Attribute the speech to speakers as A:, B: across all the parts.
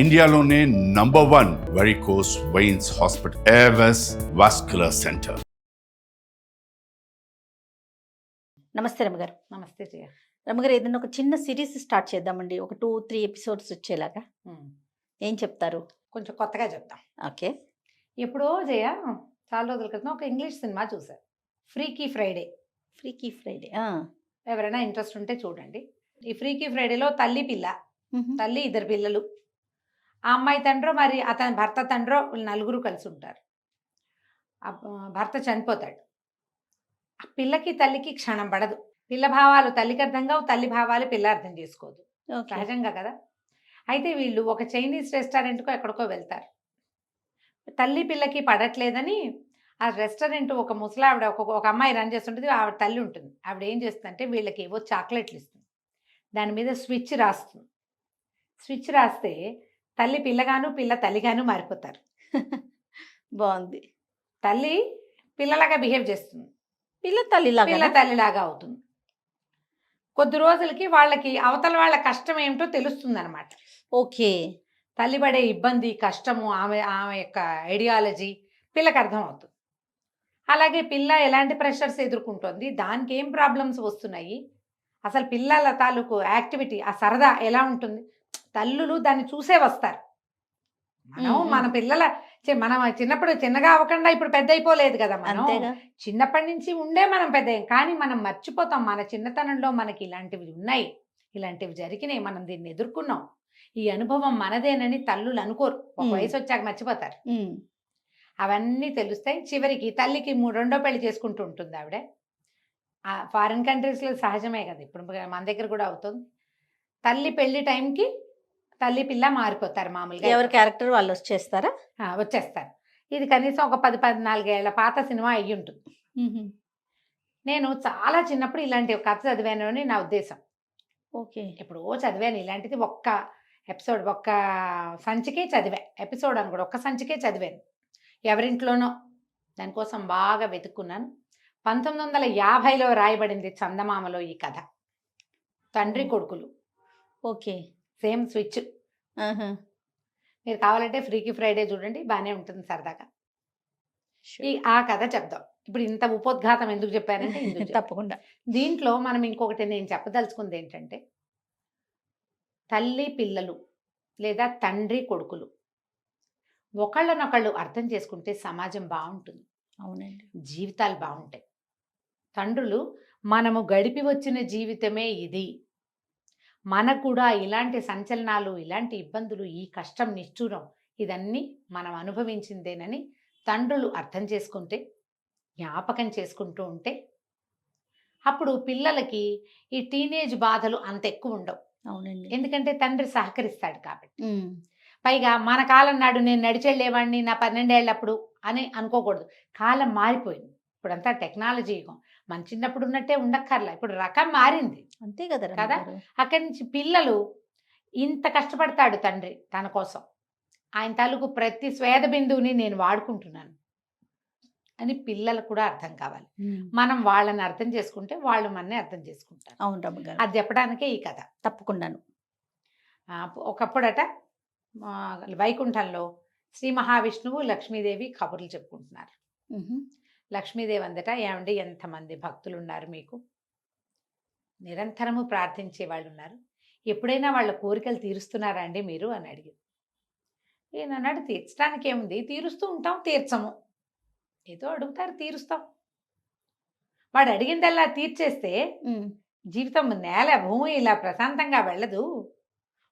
A: ఇండియాలోనే #1 varicose veins hospital Avis vascular centre.
B: నమస్తే రమగారు.
C: నమస్తే జయ.
B: రమగారు, ఏదైనా ఒక చిన్న సిరీస్ స్టార్ట్ చేద్దామండి, ఒక 2-3 ఎపిసోడ్స్ వచ్చేలాగా. ఏం చెప్తారు?
C: కొంచెం కొత్తగా చెప్తాం.
B: ఓకే.
C: ఎప్పుడో జయ చాలా రోజుల క్రితం ఒక ఇంగ్లీష్ సినిమా చూశారు, ఫ్రీకీ ఫ్రైడే.
B: ఫ్రీకీ ఫ్రైడే.
C: ఎవరైనా ఇంట్రెస్ట్ ఉంటే చూడండి. ఈ ఫ్రీకీ ఫ్రైడేలో తల్లి పిల్ల, తల్లి 2 పిల్లలు, ఆ అమ్మాయి తండ్రో మరి అతని భర్త తండ్రో వీళ్ళు 4 కలిసి ఉంటారు. భర్త చనిపోతాడు. ఆ పిల్లకి తల్లికి క్షణం పడదు. పిల్ల భావాలు తల్లికి అర్థం కావు, తల్లి భావాలు పిల్ల అర్థం చేసుకోదు, సహజంగా కదా. అయితే వీళ్ళు ఒక చైనీస్ రెస్టారెంట్కో ఎక్కడికో వెళ్తారు. తల్లి పిల్లకి పడట్లేదని ఆ రెస్టారెంట్ ఒక ముసలావిడ ఒక అమ్మాయి రన్ చేస్తుంటుంది, ఆవిడ తల్లి ఉంటుంది. ఆవిడ ఏం చేస్తుందంటే వీళ్ళకి ఏవో చాక్లెట్లు ఇస్తుంది, దాని మీద స్విచ్ రాస్తుంది. స్విచ్ రాస్తే తల్లి పిల్లగాను పిల్ల తల్లిగాను మారిపోతారు.
B: బాగుంది.
C: తల్లి పిల్లలాగా బిహేవ్ చేస్తుంది,
B: పిల్ల తల్లిలాగా
C: అవుతుంది. కొద్ది రోజులకి వాళ్ళకి అవతల వాళ్ళ కష్టం ఏమిటో తెలుస్తుంది అనమాట.
B: ఓకే.
C: తల్లి పడే ఇబ్బంది, కష్టము, ఆమె యొక్క ఐడియాలజీ పిల్లకి అర్థం అవుతుంది. అలాగే పిల్ల ఎలాంటి ప్రెషర్స్ ఎదుర్కొంటుంది, దానికి ఏం ప్రాబ్లమ్స్ వస్తున్నాయి, అసలు పిల్లల తాలూకు యాక్టివిటీ, ఆ సరదా ఎలా ఉంటుంది, తల్లులు దాన్ని చూసే వస్తారు. మన పిల్లల మనం చిన్నప్పుడు చిన్నగా అవ్వకుండా ఇప్పుడు పెద్ద అయిపోలేదు కదా. మనం చిన్నప్పటి నుంచి ఉండే మనం పెద్ద, కానీ మనం మర్చిపోతాం మన చిన్నతనంలో మనకి ఇలాంటివి ఉన్నాయి, ఇలాంటివి జరిగినాయి, మనం దీన్ని ఎదుర్కొన్నాం, ఈ అనుభవం మనదేనని తల్లులు అనుకోరు. ఒక వయసు వచ్చాక మర్చిపోతారు. అవన్నీ తెలుస్తాయి. చివరికి తల్లికి రెండో పెళ్లి చేసుకుంటూ ఉంటుంది ఆవిడ. ఫారిన్ కంట్రీస్లో సహజమే కదా, ఇప్పుడు మన దగ్గర కూడా అవుతుంది. తల్లి పెళ్లి టైంకి తల్లి పిల్ల మారిపోతారు. మామూలుగా
B: ఎవరి క్యారెక్టర్ వాళ్ళు వచ్చేస్తారు.
C: ఇది కనీసం ఒక 10-14 ఏళ్ల పాత సినిమా అయ్యి ఉంటుంది. నేను చాలా చిన్నప్పుడు ఇలాంటి ఒక కథ చదివాను అని నా ఉద్దేశం.
B: ఓకే.
C: ఎప్పుడో చదివాను ఇలాంటిది, ఒక్క ఎపిసోడ్, ఒక్క సంచికే చదివా. ఎపిసోడ్ అని కూడా ఒక్క సంచికే చదివాను, ఎవరింట్లోనో. దానికోసం బాగా వెతుక్కున్నాను. 1950లో రాయబడింది చందమామలో ఈ కథ. తండ్రి కొడుకులు.
B: ఓకే.
C: Same switch. మీరు కావాలంటే ఫ్రీకీ ఫ్రైడే చూడండి, బాగానే ఉంటుంది సరదాగా. ఆ కథ చెప్దాం. ఇప్పుడు ఇంత ఉపోద్ఘాతం ఎందుకు చెప్పానంటే
B: తప్పకుండా
C: దీంట్లో మనం ఇంకొకటి నేను చెప్పదలుచుకుంది ఏంటంటే, తల్లి పిల్లలు లేదా తండ్రి కొడుకులు ఒకళ్ళనొకళ్ళు అర్థం చేసుకుంటే సమాజం బాగుంటుంది.
B: అవునండి,
C: జీవితాలు బాగుంటాయి. తండ్రులు మనము గడిపి వచ్చిన జీవితమే ఇది, మనకు కూడా ఇలాంటి సంచలనాలు, ఇలాంటి ఇబ్బందులు, ఈ కష్టం, నిష్ఠూరం ఇదన్నీ మనం అనుభవించిందేనని తండ్రులు అర్థం చేసుకుంటే, జ్ఞాపకం చేసుకుంటూ ఉంటే, అప్పుడు పిల్లలకి ఈ టీనేజ్ బాధలు అంత ఎక్కువ ఉండవు.
B: అవునండి,
C: ఎందుకంటే తండ్రి సహకరిస్తాడు కాబట్టి. పైగా మన కాలం నాడు నేను నడిచెళ్ళేవాడిని నా 12 ఏళ్ళప్పుడు అని అనుకోకూడదు. కాలం మారిపోయింది, ఇప్పుడంతా టెక్నాలజీ యుగం. మన చిన్నప్పుడు ఉన్నట్టే ఉండక్కర్లా, ఇప్పుడు రకం మారింది.
B: అంతే కదా
C: కదా. అక్కడి నుంచి పిల్లలు ఇంత కష్టపడతాడు తండ్రి తన కోసం, ఆయన తాలూకు ప్రతి స్వేద బిందువుని నేను వాడుకుంటున్నాను అని పిల్లలకు కూడా అర్థం కావాలి. మనం వాళ్ళని అర్థం చేసుకుంటే వాళ్ళు మనని అర్థం చేసుకుంటారు.
B: అవును రమ్మగారు,
C: అది చెప్పడానికే ఈ కథ.
B: తప్పకుండాను.
C: ఒకప్పుడట వైకుంఠంలో శ్రీ మహావిష్ణువు లక్ష్మీదేవి కబుర్లు చెప్పుకుంటున్నారు. లక్ష్మీదేవి అందట, ఏమండి ఎంతమంది భక్తులు ఉన్నారు మీకు, నిరంతరము ప్రార్థించే వాళ్ళు ఉన్నారు, ఎప్పుడైనా వాళ్ళ కోరికలు తీరుస్తున్నారా అండి మీరు అని అడిగింది. నేను అన్నాడు, తీర్చడానికి ఏముంది, తీరుస్తూ ఉంటాం, తీర్చము, ఏదో అడుగుతారు తీరుస్తాం. వాడు అడిగిందల్లా తీర్చేస్తే జీవితం నేల భూమి ఇలా ప్రశాంతంగా వెళ్ళదు.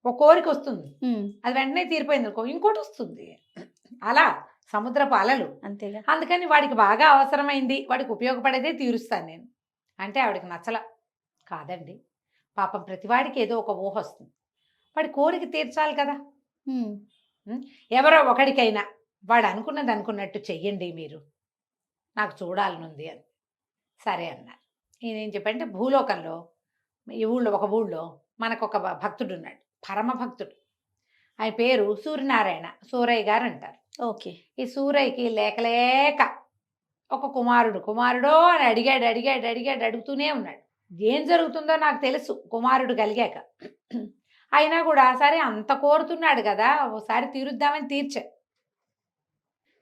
C: ఒక కోరిక వస్తుంది, అది వెంటనే తీరిపోయింది అనుకో, ఇంకోటి వస్తుంది. అలా సముద్రపు అలలు.
B: అంతేగా.
C: అందుకని వాడికి బాగా అవసరమైంది, వాడికి ఉపయోగపడేదే తీరుస్తాను నేను అంటే ఆవిడకి నచ్చల. కాదండి, పాపం ప్రతివాడికి ఏదో ఒక ఊహ వస్తుంది, వాడి కోరిక తీర్చాలి కదా. ఎవరో ఒకడికైనా వాడు అనుకున్నది అనుకున్నట్టు చెయ్యండి మీరు, నాకు చూడాలనుంది అని. సరే అన్నారు. నేనేం చెప్పంటే, భూలోకంలో ఈ ఒక ఊళ్ళో మనకు ఒక భక్తుడు ఉన్నాడు, పరమ భక్తుడు. ఆయన పేరు సూర్యనారాయణ, సూరయ్య గారు అంటారు.
B: ఓకే.
C: ఈ సూరయ్యకి లేక ఒక కుమారుడో అని అడిగాడు అడుగుతూనే ఉన్నాడు. ఏం జరుగుతుందో నాకు తెలుసు కుమారుడు కలిగాక. అయినా కూడా సరే అంత కోరుతున్నాడు కదా, ఒకసారి తీరుద్దామని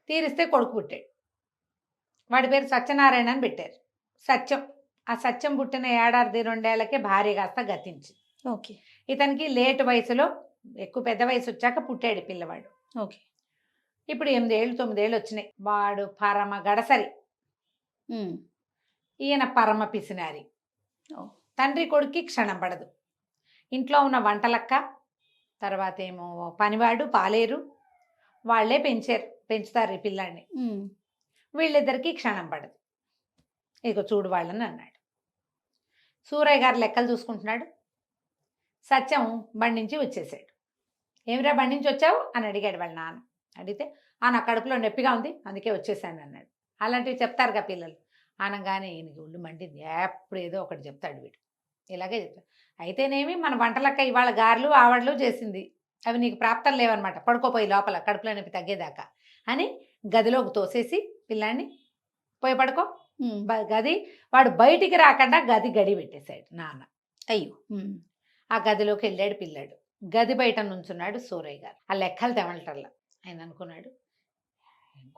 C: తీరిస్తే కొడుకు పుట్టాడు. వాడి పేరు సత్యనారాయణ అని పెట్టారు. సత్యం. ఆ సత్యం పుట్టిన 1.5 ఏళ్లకే భార్య కాస్త గతించింది.
B: ఓకే.
C: ఇతనికి లేట్ వయసులో, ఎక్కువ పెద్ద వయసు వచ్చాక పుట్టాడు పిల్లవాడు.
B: ఓకే.
C: ఇప్పుడు 8 ఏళ్ళు 9 ఏళ్ళు వచ్చినాయి. వాడు పరమ గడసరి, ఈయన పరమ పిసినారి. తండ్రి కొడుక్కి క్షణం పడదు. ఇంట్లో ఉన్న వంటలక్క, తర్వాత ఏమో పనివాడు, పాలేరు, వాళ్ళే పెంచుతారు ఈ పిల్లాడిని. వీళ్ళిద్దరికీ క్షణం పడదు. ఇక చూడు వాళ్ళని అన్నాడు. సూరయ్య గారు లెక్కలు చూసుకుంటున్నాడు. సత్యం బండి నుంచి వచ్చేసాడు. ఏమిరా బండి నుంచి వచ్చావు అని అడిగాడు వాళ్ళ నాన్న. అడిగితే నా కడుపులో నొప్పిగా ఉంది అందుకే వచ్చేసాను అన్నాడు. అలాంటివి చెప్తారుగా పిల్లలు. అనగానే ఈయనకి ఒళ్ళు మండింది. ఎప్పుడు ఏదో ఒకటి చెప్తాడు వీడు, ఇలాగే చెప్తాడు. అయితేనేమి మన వంటలక్క ఇవాళ గారెలు ఆవడలు చేసింది, అవి నీకు ప్రాప్తం లేవన్నమాట, పడుకోపోయి లోపల కడుపులో నొప్పి తగ్గేదాకా అని గదిలోకి తోసేసి పిల్లాన్ని పోయి పడుకో. గది వాడు బయటికి రాకుండా గడి పెట్టేశాడు నాన్న.
B: అయ్యో.
C: ఆ గదిలోకి వెళ్ళాడు పిల్లాడు. గది బయట నుంచున్నాడు సూరయ్య గారు. ఆ లెక్కలు తెమలటల్లా. ఆయన అనుకున్నాడు,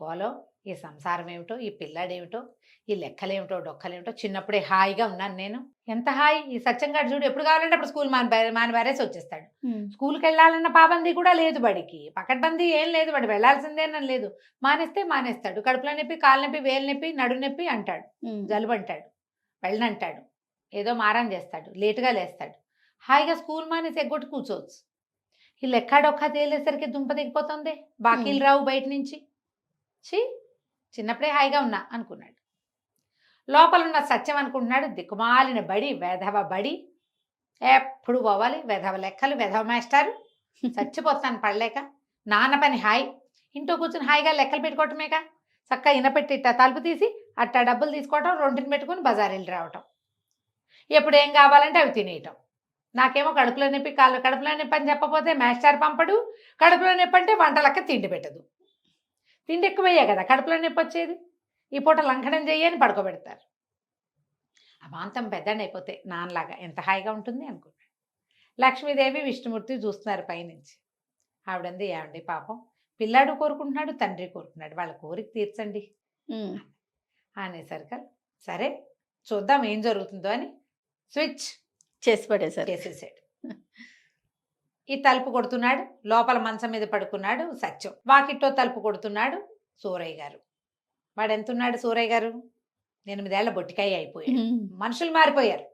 C: గోలో ఈ సంసారం ఏమిటో, ఈ పిల్లాడేమిటో, ఈ లెక్కలేమిటో డొక్కలేమిటో. చిన్నప్పుడే హాయిగా ఉన్నాను నేను, ఎంత హాయి. ఈ సత్యంగాడు చూడు ఎప్పుడు కావాలంటే అప్పుడు స్కూల్ మానివారేసి వచ్చేస్తాడు. స్కూల్కి వెళ్ళాలన్న పాబందీ కూడా లేదు బడికి, పకడ్బందీ ఏం లేదు, వాడు వెళ్ళాల్సిందేనని లేదు. మానేస్తాడు. కడుపులో నొప్పి, కాలు నొప్పి, వేలు నొప్పి, నడు నొప్పి అంటాడు, జలుబు అంటాడు, వెళ్ళనంటాడు, ఏదో మారం చేస్తాడు, లేటుగా లేస్తాడు. హాయిగా స్కూల్ మానేసి ఎగ్గొట్టి కూర్చోవచ్చు. ఈ లెక్కాడొక్క తేలేసరికి దుంప దిగిపోతుంది, బాకీలు రావు బయట నుంచి. చిన్నప్పుడే హాయిగా ఉన్నా అనుకున్నాడు. లోపలున్న సత్యం అనుకుంటున్నాడు, దిక్కుమాలిన బడి, వెధవ బడి, ఎప్పుడు పోవాలి, వెధవ లెక్కలు, వెధవ మాస్టారు, చచ్చిపోతాను పడలేక. నాన్న పని హాయి, ఇంట్లో కూర్చొని హాయిగా లెక్కలు పెట్టుకోవటమేక. చక్కగా ఇనపెట్టి ఇట్ట తలుపు తీసి అట్టా డబ్బులు తీసుకోవటం, రొంటిని పెట్టుకుని బజారీలు రావటం, ఎప్పుడు ఏం కావాలంటే అవి తినేయటం. నాకేమో కడుపులో నొప్పి, కడుపులో నొప్పి అని చెప్పపోతే మాస్టర్ పంపడు, కడుపులో నొప్పి అంటే వంటలక్క తిండి పెట్టదు. తిండి ఎక్కువయ్యే కదా కడుపులో నొప్పి వచ్చేది. ఈ పూట లంఘనం చెయ్యని పడుకోబెడతారు. అమాంతం పెద్దని అయిపోతే నాన్నలాగా ఎంత హాయిగా ఉంటుంది అనుకున్నాడు. లక్ష్మీదేవి విష్ణుమూర్తి చూస్తున్నారు పైనుంచి. ఆవిడంది, ఏమండి పాపం పిల్లాడు కోరుకుంటున్నాడు, తండ్రి కోరుకున్నాడు, వాళ్ళ కోరిక తీర్చండి అనేసరికి సరే చూద్దాం ఏం జరుగుతుందో అని స్విచ్ చేసేసాడు. ఈ తలుపు కొడుతున్నాడు, లోపల మంచం మీద పడుకున్నాడు సత్యం. వాకిట్లో తలుపు కొడుతున్నాడు సూరయ్య గారు. వాడు ఎంతున్నాడు సూరయ్య గారు? 8 ఏళ్ల బొట్టికాయ అయిపోయాడు. మనుషులు మారిపోయారు.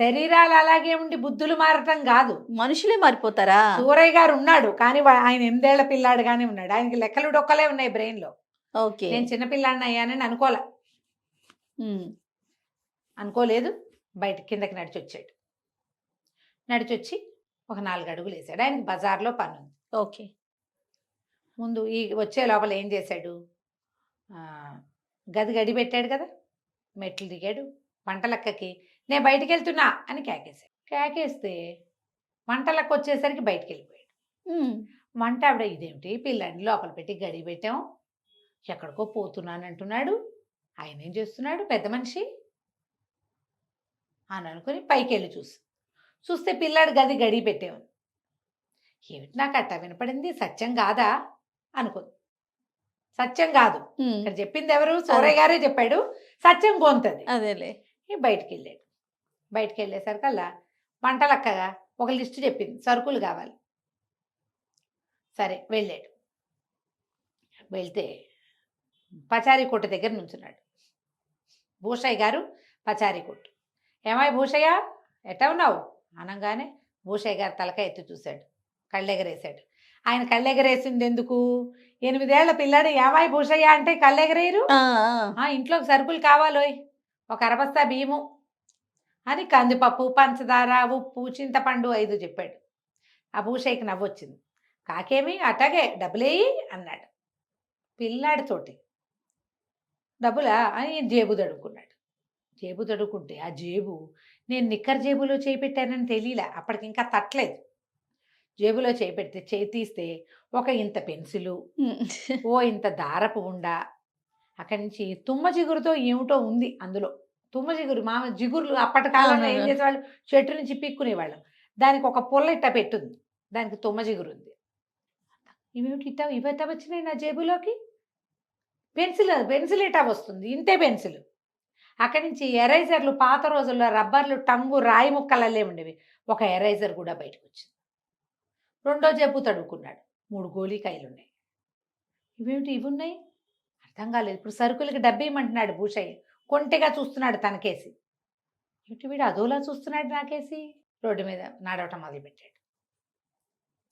C: శరీరాలు అలాగే ఉండి బుద్ధులు మారటం కాదు,
B: మనుషులే మారిపోతారా?
C: సూరయ్య గారు ఉన్నాడు కానీ ఆయన 8 ఏళ్ల పిల్లాడుగానే ఉన్నాడు. ఆయనకి లెక్కలు డొక్కలే ఉన్నాయి బ్రెయిన్ లో.
B: ఓకే.
C: నేను చిన్నపిల్లాడిని అయ్యానని అనుకోలేదు. బయట కిందకి నడిచొచ్చాడు. నడిచొచ్చి ఒక 4 అడుగులు వేసాడు. ఆయనకి బజార్లో పని ఉంది.
B: ఓకే.
C: ముందు ఈ వచ్చే లోపల ఏం చేశాడు, గడి పెట్టాడు కదా, మెట్లు దిగాడు. వంటలక్కకి నేను బయటికి వెళ్తున్నా అని కేకేస్తే వంటలక్క వచ్చేసరికి బయటికి వెళ్ళిపోయాడు. వంట ఆవిడ, ఇదేమిటి పిల్లాడిని లోపల పెట్టి గడి పెట్టాం, ఎక్కడికో పోతున్నాను అంటున్నాడు, ఆయన ఏం చేస్తున్నాడు పెద్ద మనిషి అని అనుకుని పైకి వెళ్ళి చూస్తే పిల్లాడు గడి పెట్టేవాడు. ఏమిటి నాకు అట్ట వినపడింది, సత్యం కాదా అనుకుంది. సత్యం కాదు, ఇక్కడ చెప్పింది ఎవరు? సూరయ్య గారే చెప్పాడు, సత్యం గొంతది.
B: అదేలే.
C: బయటికి వెళ్ళాడు. బయటికి వెళ్ళేసరికల్లా వంటలక్కగా ఒక లిస్టు చెప్పింది, సరుకులు కావాలి. సరే వెళ్ళాడు. వెళ్తే పచారీ కొట్టు దగ్గర నుంచున్నాడు భూషయ్య గారు. పచారీ కొట్టు. ఏమాయి భూషయ్య ఎట్టా ఉన్నావు అనగానే భూషయ్య గారు తలకాయ ఎత్తి చూశాడు, కళ్ళెగరేశాడు. ఆయన కళ్ళెగరేసింది ఎందుకు? 8 ఏళ్ల పిల్లాడు ఏమాయి భూషయ్య అంటే కళ్ళెగరేయరు. ఇంట్లోకి సరుకులు కావాలోయ్, ఒక అరబస్తా బియ్యము అని కందిపప్పు, పంచదార, ఉప్పు, చింతపండు 5 చెప్పాడు. ఆ భూషయ్యకి నవ్వొచ్చింది. కాకేమి అట్లాగే డబ్బులేయి అన్నాడు. పిల్లాడితోటి డబ్బులా అని జేబు తడుకున్నాడు. జేబు తడుకుంటే ఆ జేబు నేను నిక్కర్ జేబులో చేయి పెట్టానని తెలియలే, అప్పటికి ఇంకా తట్టలేదు. జేబులో చేయి పెడితే చేయి తీస్తే ఒక ఇంత పెన్సిలు, ఓ ఇంత దారపు ఉండ, అక్కడి నుంచి తుమ్మ జిగురుతో ఏమిటో ఉంది అందులో. తుమ్మ జిగురు, జిగురులు అప్పటి కాలంలో ఏం చేసేవాళ్ళు, చెట్టు నుంచి పిక్కునేవాళ్ళం. దానికి ఒక పుల్ల ఇట్ట పెట్టుంది, దానికి తుమ్మ జిగురుంది. ఇవేమిటి ఇవెట్ట వచ్చినాయి నా జేబులోకి? పెన్సిల్ ఇటా వస్తుంది, ఇంతే పెన్సిల్. అక్కడి నుంచి ఎరైజర్లు, పాత రోజుల్లో రబ్బర్లు, టంగు, రాయి ముక్కలల్లే ఉండేవి. ఒక ఎరైజర్ కూడా బయటకు వచ్చింది. రెండో జేబు తడుకున్నాడు, 3 గోళీకాయలు ఉన్నాయి. ఇవేమిటి ఇవి ఉన్నాయి? అర్థం కాలేదు. ఇప్పుడు సరుకులకి డబ్బేయమంటున్నాడు భూషయ్య. కొంటెగా చూస్తున్నాడు తనకేసి. ఏమిటి వీడు అదోలా చూస్తున్నాడు నాకేసి? రోడ్డు మీద నడవటం మొదలుపెట్టాడు.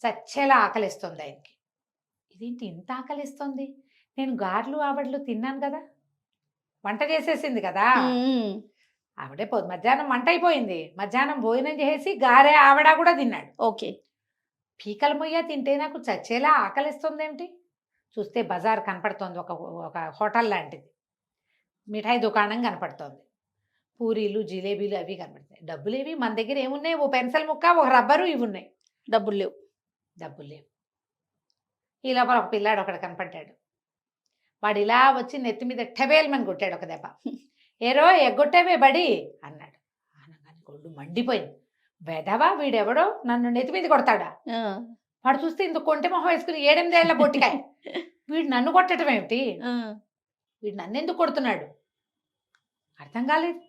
C: చచ్చేలా ఆకలిస్తుంది ఆయనకి. ఇదేంటి ఇంత ఆకలిస్తుంది? నేను గారెలు ఆవడలు తిన్నాను కదా, వంట చేసేసింది కదా ఆవిడే. మధ్యాహ్నం వంట అయిపోయింది, మధ్యాహ్నం భోజనం చేసి గారె ఆవిడ కూడా తిన్నాడు.
B: ఓకే.
C: పీకల మొయ్య తింటే నాకు చచ్చేలా ఆకలిస్తుంది ఏమిటి? చూస్తే బజార్ కనపడుతోంది, ఒక హోటల్ లాంటిది, మిఠాయి దుకాణం కనపడుతోంది, పూరీలు జిలేబీలు అవి కనపడతాయి. డబ్బులేవి మన దగ్గర ఏమున్నాయి? ఓ పెన్సిల్ ముక్క, ఒక రబ్బరు, ఇవి ఉన్నాయి. డబ్బులు లేవు. ఈ లోపల ఒక పిల్లాడు ఒకడు కనపడ్డాడు. వాడు ఇలా వచ్చి నెత్తి మీద టెబేల్మని కొట్టాడు ఒక దెబ్బ. ఏరో ఎగ్గొట్టేవే బడి అన్నాడు. అనగానే గొడ్డు మండిపోయింది. వెదవా వీడెవడో నన్ను నెత్తి మీద కొడతాడా? వాడు చూస్తే ఇంత కొంటె మొహం వేసుకుని 7-8 ఏళ్ల బొట్టికాయ. వీడు నన్ను కొట్టడం ఏమిటి? వీడు నన్ను ఎందుకు కొడుతున్నాడు? అర్థం కాలేదు.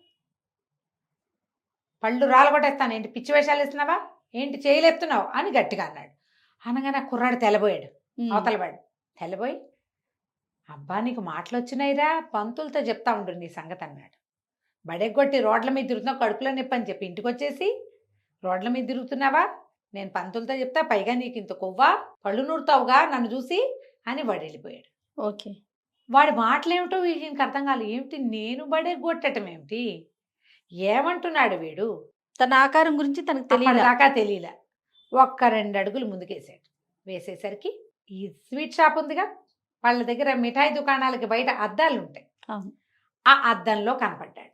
C: పళ్ళు రాలగొట్టేస్తాను, ఏంటి పిచ్చి వేషాలు ఇస్తున్నావా, ఏంటి చేయలేపుతున్నావు అని గట్టిగా అన్నాడు. అనగానే కుర్రాడు తెల్లబోయాడు. అవతలవాడు తెల్లబోయి, అబ్బా నీకు మాటలు వచ్చినాయిరా, పంతులతో చెప్తా ఉండు నీ సంగతి అన్నాడు. బడెగ్గొట్టి రోడ్ల మీద తిరుగుతున్నావు, కడుపులో నొప్పి అని చెప్పి ఇంటికి వచ్చేసి రోడ్ల మీద తిరుగుతున్నావా, నేను పంతులతో చెప్తా, పైగా నీకు ఇంత కొవ్వా, పళ్ళు నూరుతావుగా నన్ను చూసి అని వాడు వెళ్ళిపోయాడు.
B: ఓకే.
C: వాడి మాటలేమిటో వీడికి అర్థం కాలేదు. ఏమిటి నేను బడెగ్గొట్టడం ఏమిటి, ఏమంటున్నాడు వీడు?
B: తన ఆకారం గురించి తనకు
C: దాకా తెలియలే. 1-2 అడుగులు ముందుకేసాడు. వేసేసరికి ఈ స్వీట్ షాప్ ఉందిగా, వాళ్ళ దగ్గర మిఠాయి దుకాణాలకి బయట అద్దాలు ఉంటాయి. ఆ అద్దంలో కనపడ్డాడు.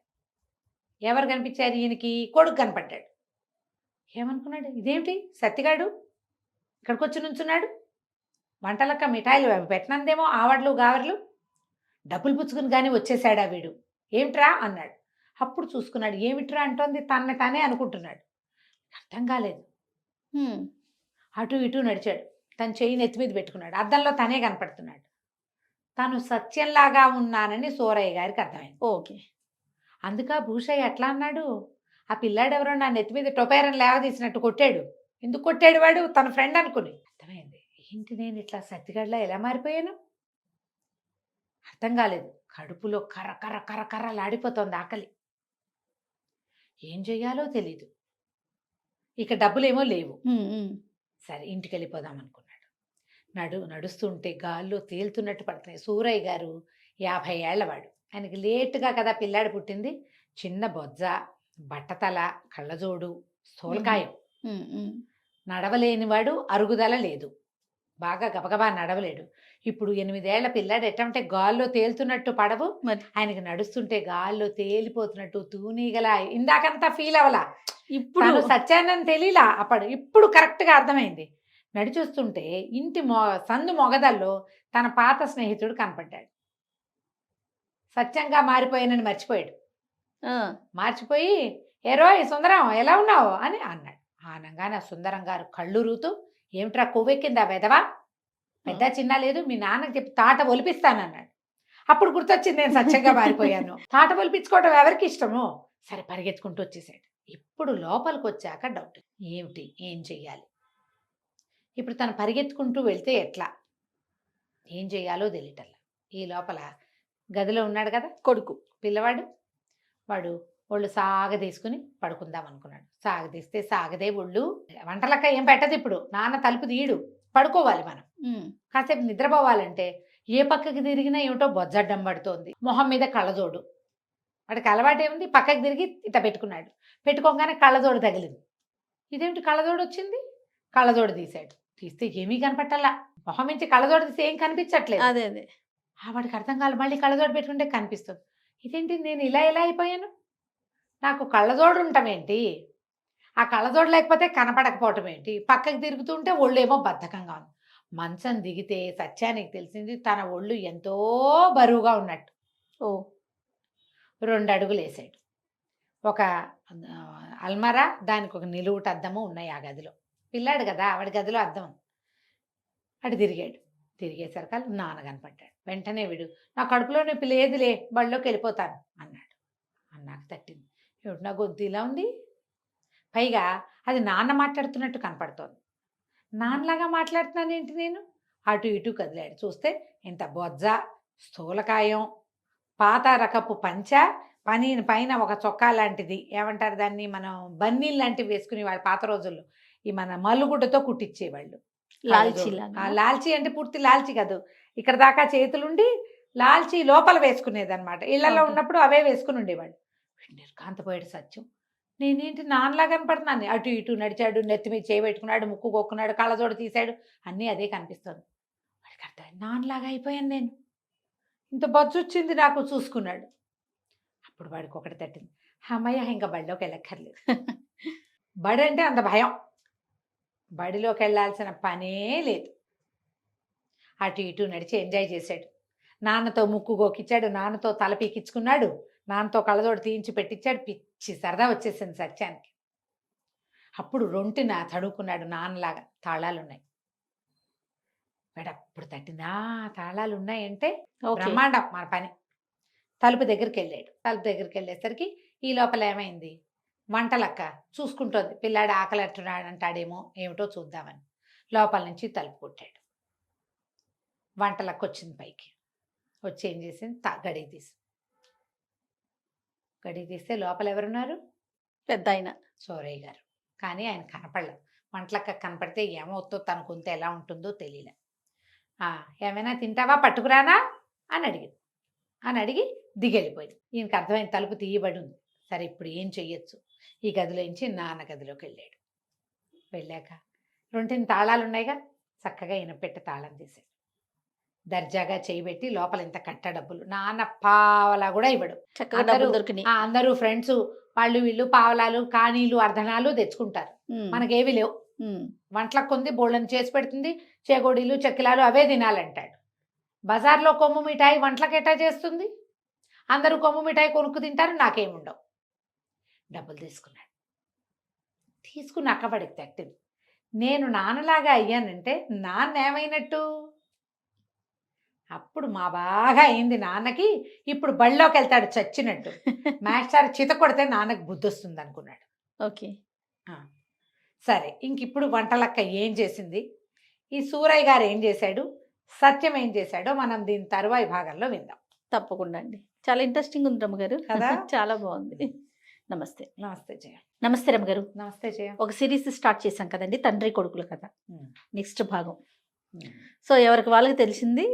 C: ఎవరు కనిపించారు? ఈయనకి కొడుకు కనపడ్డాడు. ఏమనుకున్నాడు, ఇదేమిటి సత్తిగాడు ఇక్కడికి వచ్చి నుంచున్నాడు, వంటలక్క మిఠాయిలు అవి పెట్టనందేమో, ఆవడ్లు గావర్లు, డబ్బులు పుచ్చుకుని కానీ వచ్చేసాడా వీడు, ఏమిట్రా అన్నాడు. అప్పుడు చూసుకున్నాడు, ఏమిట్రా అంటోంది, తన తానే అనుకుంటున్నాడు. అర్థం కాలేదు. అటు ఇటు నడిచాడు. తన చెయ్యి నెత్తి మీద పెట్టుకున్నాడు. అద్దంలో తనే కనపడుతున్నాడు. తను సత్యంలాగా ఉన్నానని సూరయ్య గారికి అర్థమైంది.
B: ఓకే.
C: అందుక భూషయ్య ఎట్లా అన్నాడు, ఆ పిల్లాడు ఎవరో నా నెత్తి మీద టొపేరని లేవదీసినట్టు కొట్టాడు. ఎందుకు కొట్టాడు వాడు? తన ఫ్రెండ్ అనుకుని. అర్థమైంది. ఏంటి నేను ఇట్లా సత్తిగడ్లా ఎలా మారిపోయాను? అర్థం కాలేదు. కడుపులో కర్ర కర్ర కర్ర కర్రలాడిపోతోంది ఆకలి. ఏం చెయ్యాలో తెలీదు. ఇక డబ్బులేమో లేవు. సరే ఇంటికి వెళ్ళిపోదాం అనుకున్నాడు. నడుస్తుంటే గాల్లో తేలుతున్నట్టు పడుతున్నాయి. సూరయ్య గారు 50 ఏళ్లవాడు. ఆయనకి లేటుగా కదా పిల్లాడు పుట్టింది. చిన్న బొజ్జ, బట్టతల, కళ్ళజోడు, స్థూలకాయం. నడవలేనివాడు, అరుగుదల లేదు, బాగా గబగబా నడవలేడు. ఇప్పుడు 8 ఏళ్ల పిల్లాడు ఎట్టంటే గాల్లో తేలుతున్నట్టు పడవు, ఆయనకి నడుస్తుంటే గాల్లో తేలిపోతున్నట్టు తూనీగలా. ఇందాకంతా ఫీల్ అవ్వలా, ఇప్పుడు సత్యాన్ని తెలియలా అప్పుడు. ఇప్పుడు కరెక్ట్గా అర్థమైంది. నడిచొస్తుంటే ఇంటి సందు మొగదల్లో తన పాత స్నేహితుడు కనపడ్డాడు. సత్యంగా మారిపోయానని మర్చిపోయాడు. మార్చిపోయి, ఏరోయ్ సుందరం ఎలా ఉన్నావు అని అన్నాడు. అనగానే ఆ సుందరం గారు కళ్ళు రూతూ, ఏమిట్రా కొవ్వెక్కిందా వెదవా, పెద్ద చిన్న లేదు, మీ నాన్నకి చెప్పి తాట ఒలిపిస్తానన్నాడు. అప్పుడు గుర్తొచ్చింది, నేను సత్యంగా మారిపోయాను. తాట ఒలిపించుకోవడం ఎవరికి ఇష్టమో. సరే పరిగెత్తుకుంటూ వచ్చేసాడు. ఇప్పుడు లోపలికి వచ్చాక డౌట్, ఏమిటి ఏం చెయ్యాలి? ఇప్పుడు తను పరిగెత్తుకుంటూ వెళ్తే ఎట్లా, ఏం చెయ్యాలో తెలియటల్లా. ఈ లోపల గదిలో ఉన్నాడు కదా కొడుకు, పిల్లవాడు. వాడు ఒళ్ళు సాగదీసుకుని పడుకుందాం అనుకున్నాడు. సాగదీస్తే సాగదే ఒళ్ళు. వంటలక్క ఏం పెట్టదు ఇప్పుడు, నాన్న తలుపు తీయడు, పడుకోవాలి మనం. కాసేపు నిద్రపోవాలంటే ఏ పక్కకి తిరిగినా ఏమిటో బొజ్జడ్డం పడుతోంది. మొహం మీద కళ్ళజోడు. వాడికి అలవాటు ఏముంది, పక్కకి తిరిగి ఇట్ట పెట్టుకున్నాడు. పెట్టుకోగానే కళ్ళజోడు తగిలింది. ఇదేమిటి కళ్ళజోడు వచ్చింది? కళ్ళజోడు తీశాడు. తీస్తే ఏమీ కనపట్టాలా. మొహం నుంచి కళ్ళజోడు తీస్తే ఏం కనిపించట్లేదు.
B: అదే
C: వాడికి అర్థం కాదు. మళ్ళీ కళ్ళజోడు పెట్టుకుంటే కనిపిస్తుంది. ఇదేంటి నేను ఇలా అయిపోయాను, నాకు కళ్ళజోడు ఉండటం ఏంటి, ఆ కళ్ళజోడు లేకపోతే కనపడకపోవటం ఏంటి, పక్కకి తిరుగుతుంటే ఒళ్ళేమో బద్ధకంగా ఉంది. మంచం దిగితే సత్యానికి తెలిసింది తన ఒళ్ళు ఎంతో బరువుగా ఉన్నట్టు. 2 అడుగులు వేసాడు. ఒక అల్మరా, దానికి ఒక నిలువుట అద్దము ఉన్నాయి ఆ గదిలో. పిల్లాడు కదా, ఆవిడ గదిలో అద్దం ఉంది. అటు తిరిగాడు. తిరిగేసరికి నాన్న కనపడ్డాడు. వెంటనే వీడు, నా కడుపులో నొప్పి లేదులే, బళ్ళోకి వెళ్ళిపోతాను అన్నాడు. నాకు తట్టింది. ఏమిటి నా గొంతు ఇలా ఉంది? పైగా అది నాన్న మాట్లాడుతున్నట్టు కనపడుతోంది. నాన్నలాగా మాట్లాడుతున్నాను ఏంటి నేను? అటు ఇటు కదిలాడు. చూస్తే ఇంత బొజ్జ, స్థూలకాయం, పాత రకపు పంచ, పైన ఒక చొక్కా లాంటిది, ఏమంటారు దాన్ని, మనం బన్నీలు లాంటివి వేసుకునే వాళ్ళు పాత రోజుల్లో. ఈ మన మల్లుగుడ్డతో కుట్టించేవాళ్ళు.
B: లాల్చీ
C: లాల్చీ అంటే పూర్తి లాల్చీ కాదు, ఇక్కడ దాకా చేతులుండి లాల్చీ లోపల వేసుకునేది అనమాట. ఇళ్లలో ఉన్నప్పుడు అవే వేసుకుని ఉండేవాళ్ళు. నిర్కాంతపోయాడు సత్యం. నేనేంటి నాన్నలా కనపడుతున్నాను? అటు ఇటు నడిచాడు, నెత్తి మీద చేయి పెట్టుకున్నాడు, ముక్కు కొక్కున్నాడు, కళ్ళజోడు తీశాడు, అన్నీ అదే కనిపిస్తుంది. వాడికి అర్థం, నాన్నలాగా అయిపోయాను నేను, ఇంత బొజ్జు వచ్చింది నాకు చూసుకున్నాడు. అప్పుడు వాడికి ఒకటి తట్టింది, అమ్మయ్య ఇంకా బడిలోకి వెళ్ళక్కర్లేదు. బడి అంటే అంత భయం, బడిలోకి వెళ్ళాల్సిన పనే లేదు. అటు ఇటు నడిచి ఎంజాయ్ చేశాడు. నాన్నతో ముక్కు గోకిచ్చాడు, నాన్నతో తల పీకించుకున్నాడు, నాన్నతో కళ్ళజోడు తీయించి పెట్టించాడు. పిచ్చి సరదా వచ్చేసింది సత్యానికి. అప్పుడు రొంటిన తడుకున్నాడు నాన్నలాగా. తాళాలున్నాయి. వాడు అప్పుడు తట్టింది, తాళాలు ఉన్నాయంటే బ్రహ్మాండం మన పని. తలుపు దగ్గరికి వెళ్ళాడు. తలుపు దగ్గరికి వెళ్ళేసరికి ఈ లోపల ఏమైంది, వంటలక్క చూసుకుంటోంది. పిల్లాడు ఆకలి అంటున్నాడు అంటాడేమో, ఏమిటో చూద్దామని లోపల నుంచి తలుపు కొట్టాడు. వంటలక్క వచ్చింది పైకి. వచ్చి ఏం చేసింది, గడికి తీసి, గడికి తీస్తే లోపల ఎవరున్నారు,
B: పెద్ద ఆయన
C: సూరయ్య గారు. కానీ ఆయన కనపడలేదు. వంటలక్క కనపడితే ఏమవుతుందో, తన కొంత ఎలా ఉంటుందో తెలియలే. ఏమైనా తింటావా, పట్టుకురానా అని అడిగింది. అని అడిగి దిగెళ్ళిపోయింది. ఈయనకి అర్థమైన తలుపు తీయబడి ఉంది. సరే ఇప్పుడు ఏం చెయ్యొచ్చు, ఈ గదిలోంచి నాన్న గదిలోకి వెళ్ళాడు. వెళ్ళాక రొంటిని తాళాలు ఉన్నాయిగా, చక్కగా ఈయన పెట్టి తాళం తీసాడు. దర్జాగా చేయబెట్టి లోపల ఇంత కట్ట డబ్బులు, నాన్న పావలా కూడా ఇవ్వడు. అందరూ ఫ్రెండ్స్ వాళ్ళు వీళ్ళు పావలాలు, కానీలు, అర్ధనాలు తెచ్చుకుంటారు. మనకేవి లేవు. వంటలకు కొంది బోళ్ళని చేసి పెడుతుంది, చేగోడీలు చెక్కిలాలు అవే తినాలంటాడు. బజార్లో కొమ్ము మిఠాయి వంటలకు ఎట్టా చేస్తుంది? అందరూ కొమ్ము మిఠాయి కొనుక్కు తింటారు, నాకేముండవు. డబ్బులు తీసుకున్నాడు. తీసుకుని అక్కబడికి తట్టింది. నేను నాన్నలాగా అయ్యానంటే నాన్న ఏమైనట్టు? అప్పుడు మా బాగా అయింది నాన్నకి. ఇప్పుడు బళ్ళోకి వెళ్తాడు చచ్చినట్టు. మాస్టర్ చిత కొడితే నాన్నకు బుద్ధి వస్తుంది అనుకున్నాడు.
B: ఓకే,
C: సరే ఇంక ఇప్పుడు వంటలక్క ఏం చేసింది, ఈ సూరయ్య గారు ఏం చేశాడు, సత్యం ఏం చేశాడో మనం దీని తరువాయి భాగంలో విందాం.
B: తప్పకుండా అండి. చాలా ఇంట్రెస్టింగ్ ఉంది రమ్మగారు
C: కదా.
B: చాలా బాగుంది. నమస్తే.
C: నమస్తే జయ.
B: నమస్తే రమ్మగారు.
C: నమస్తే జయ.
B: ఒక సిరీస్ స్టార్ట్ చేశాం కదండి, తండ్రి కొడుకుల కథ. నెక్స్ట్ భాగం. సో ఎవరికి వాళ్ళకి తెలిసింది,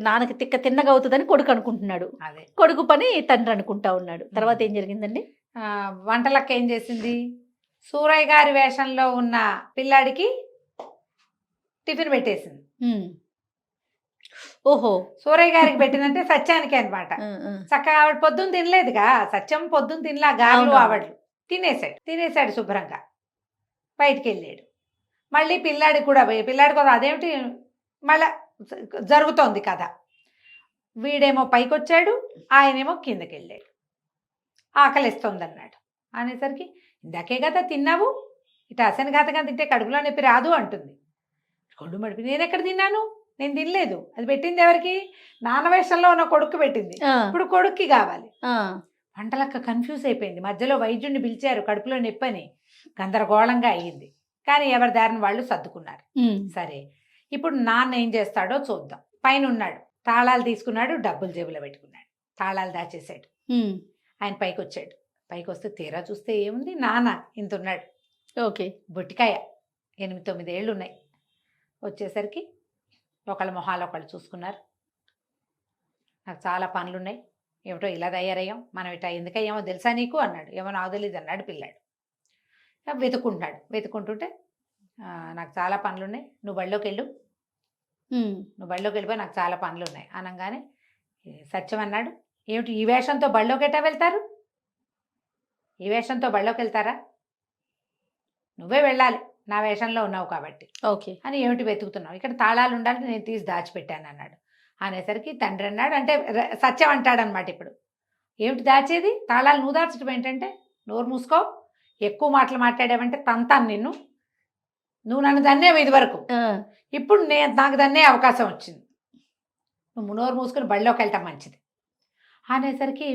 B: నాన్నకి తిక్క తిన్నగా అవుతుందని కొడుకు అనుకుంటున్నాడు.
C: అదే
B: కొడుకు పని తండ్రి అనుకుంటా ఉన్నాడు. తర్వాత ఏం జరిగిందండి?
C: వంటలక్క ఏం చేసింది, సూరయ్య గారి వేషంలో ఉన్న పిల్లాడికి టిఫిన్ పెట్టేసింది.
B: ఓహో,
C: సూరయ్య గారికి పెట్టిందంటే సత్యానికి అనమాట. చక్కగా ఆవిడ పొద్దున్న తినలేదుగా, సత్యం పొద్దున్న తినలా, గారెలు ఆవిడలు తినేసాడు శుభ్రంగా. బయటికి వెళ్ళాడు. మళ్ళీ పిల్లాడి కూడా అదేమిటి మళ్ళా జరుగుతోంది కథ. వీడేమో పైకి వచ్చాడు, ఆయనేమో కిందకి వెళ్ళాడు. ఆకలిస్తోంది అన్నాడు. అనేసరికి ఇందాకే కదా తిన్నావు, ఇటు అసనఘాతగా తింటే కడుపులో నొప్పి రాదు అంటుంది. కొడుకు మడిపి, నేను ఎక్కడ తిన్నాను, నేను తినలేదు. అది పెట్టింది ఎవరికి? నాన్న వేషంలో ఉన్న కొడుకు పెట్టింది. ఇప్పుడు కొడుక్కి కావాలి. వంటలక్క కన్ఫ్యూజ్ అయిపోయింది. మధ్యలో వైద్యుడిని పిలిచారు, కడుపులో నొప్పి అని. గందరగోళంగా అయ్యింది. కానీ ఎవరి దారిని వాళ్ళు సర్దుకున్నారు. సరే ఇప్పుడు నాన్న ఏం చేస్తాడో చూద్దాం. పైన ఉన్నాడు, తాళాలు తీసుకున్నాడు, డబ్బులు జేబులో పెట్టుకున్నాడు, తాళాలు దాచేసాడు. ఆయన పైకి వచ్చాడు. పైకి వస్తే తీరా చూస్తే ఏముంది, నాన్న ఇంత ఉన్నాడు.
B: ఓకే,
C: బొట్టికాయ, 8-9 ఏళ్ళు ఉన్నాయి. వచ్చేసరికి ఒకళ్ళ మొహాలు ఒకళ్ళు చూసుకున్నారు. నాకు చాలా పనులు ఉన్నాయి, ఏమిటో ఇలా తయారయ్యాం, మనం ఇటా ఎందుకయ్యామో తెలుసా నీకు అన్నాడు. ఏమో నాకు తెలియదు అన్నాడు పిల్లాడు. వెతుకుంటుంటే నాకు చాలా పనులు ఉన్నాయి, నువ్వు బళ్ళోకి వెళ్ళిపోయి నాకు చాలా పనులు ఉన్నాయి అనగానే సత్యం అన్నాడు, ఏమిటి ఈ వేషంతో బళ్ళోకి ఎట్టా వెళ్తారు, ఈ వేషంతో బళ్ళోకి వెళ్తారా, నువ్వే వెళ్ళాలి, నా వేషంలో ఉన్నావు కాబట్టి.
B: ఓకే
C: అని ఏమిటి వెతుకుతున్నావు, ఇక్కడ తాళాలు ఉండాలి, నేను తీసి దాచిపెట్టాను అన్నాడు. అనేసరికి తండ్రి అన్నాడు, అంటే సత్యం అంటాడనమాట. ఇప్పుడు ఏమిటి దాచేది, తాళాలు నువ్వు దాచడం ఏంటంటే నోరు మూసుకో, ఎక్కువ మాటలు మాట్లాడావంటే తంతాను నిన్ను. నువ్వు నన్ను దన్నేవు ఇది వరకు, ఇప్పుడు నాకు దన్నే అవకాశం వచ్చింది. నువ్వు నోరు మూసుకొని బళ్ళోకి వెళ్ళటం మంచిది అనేసరికి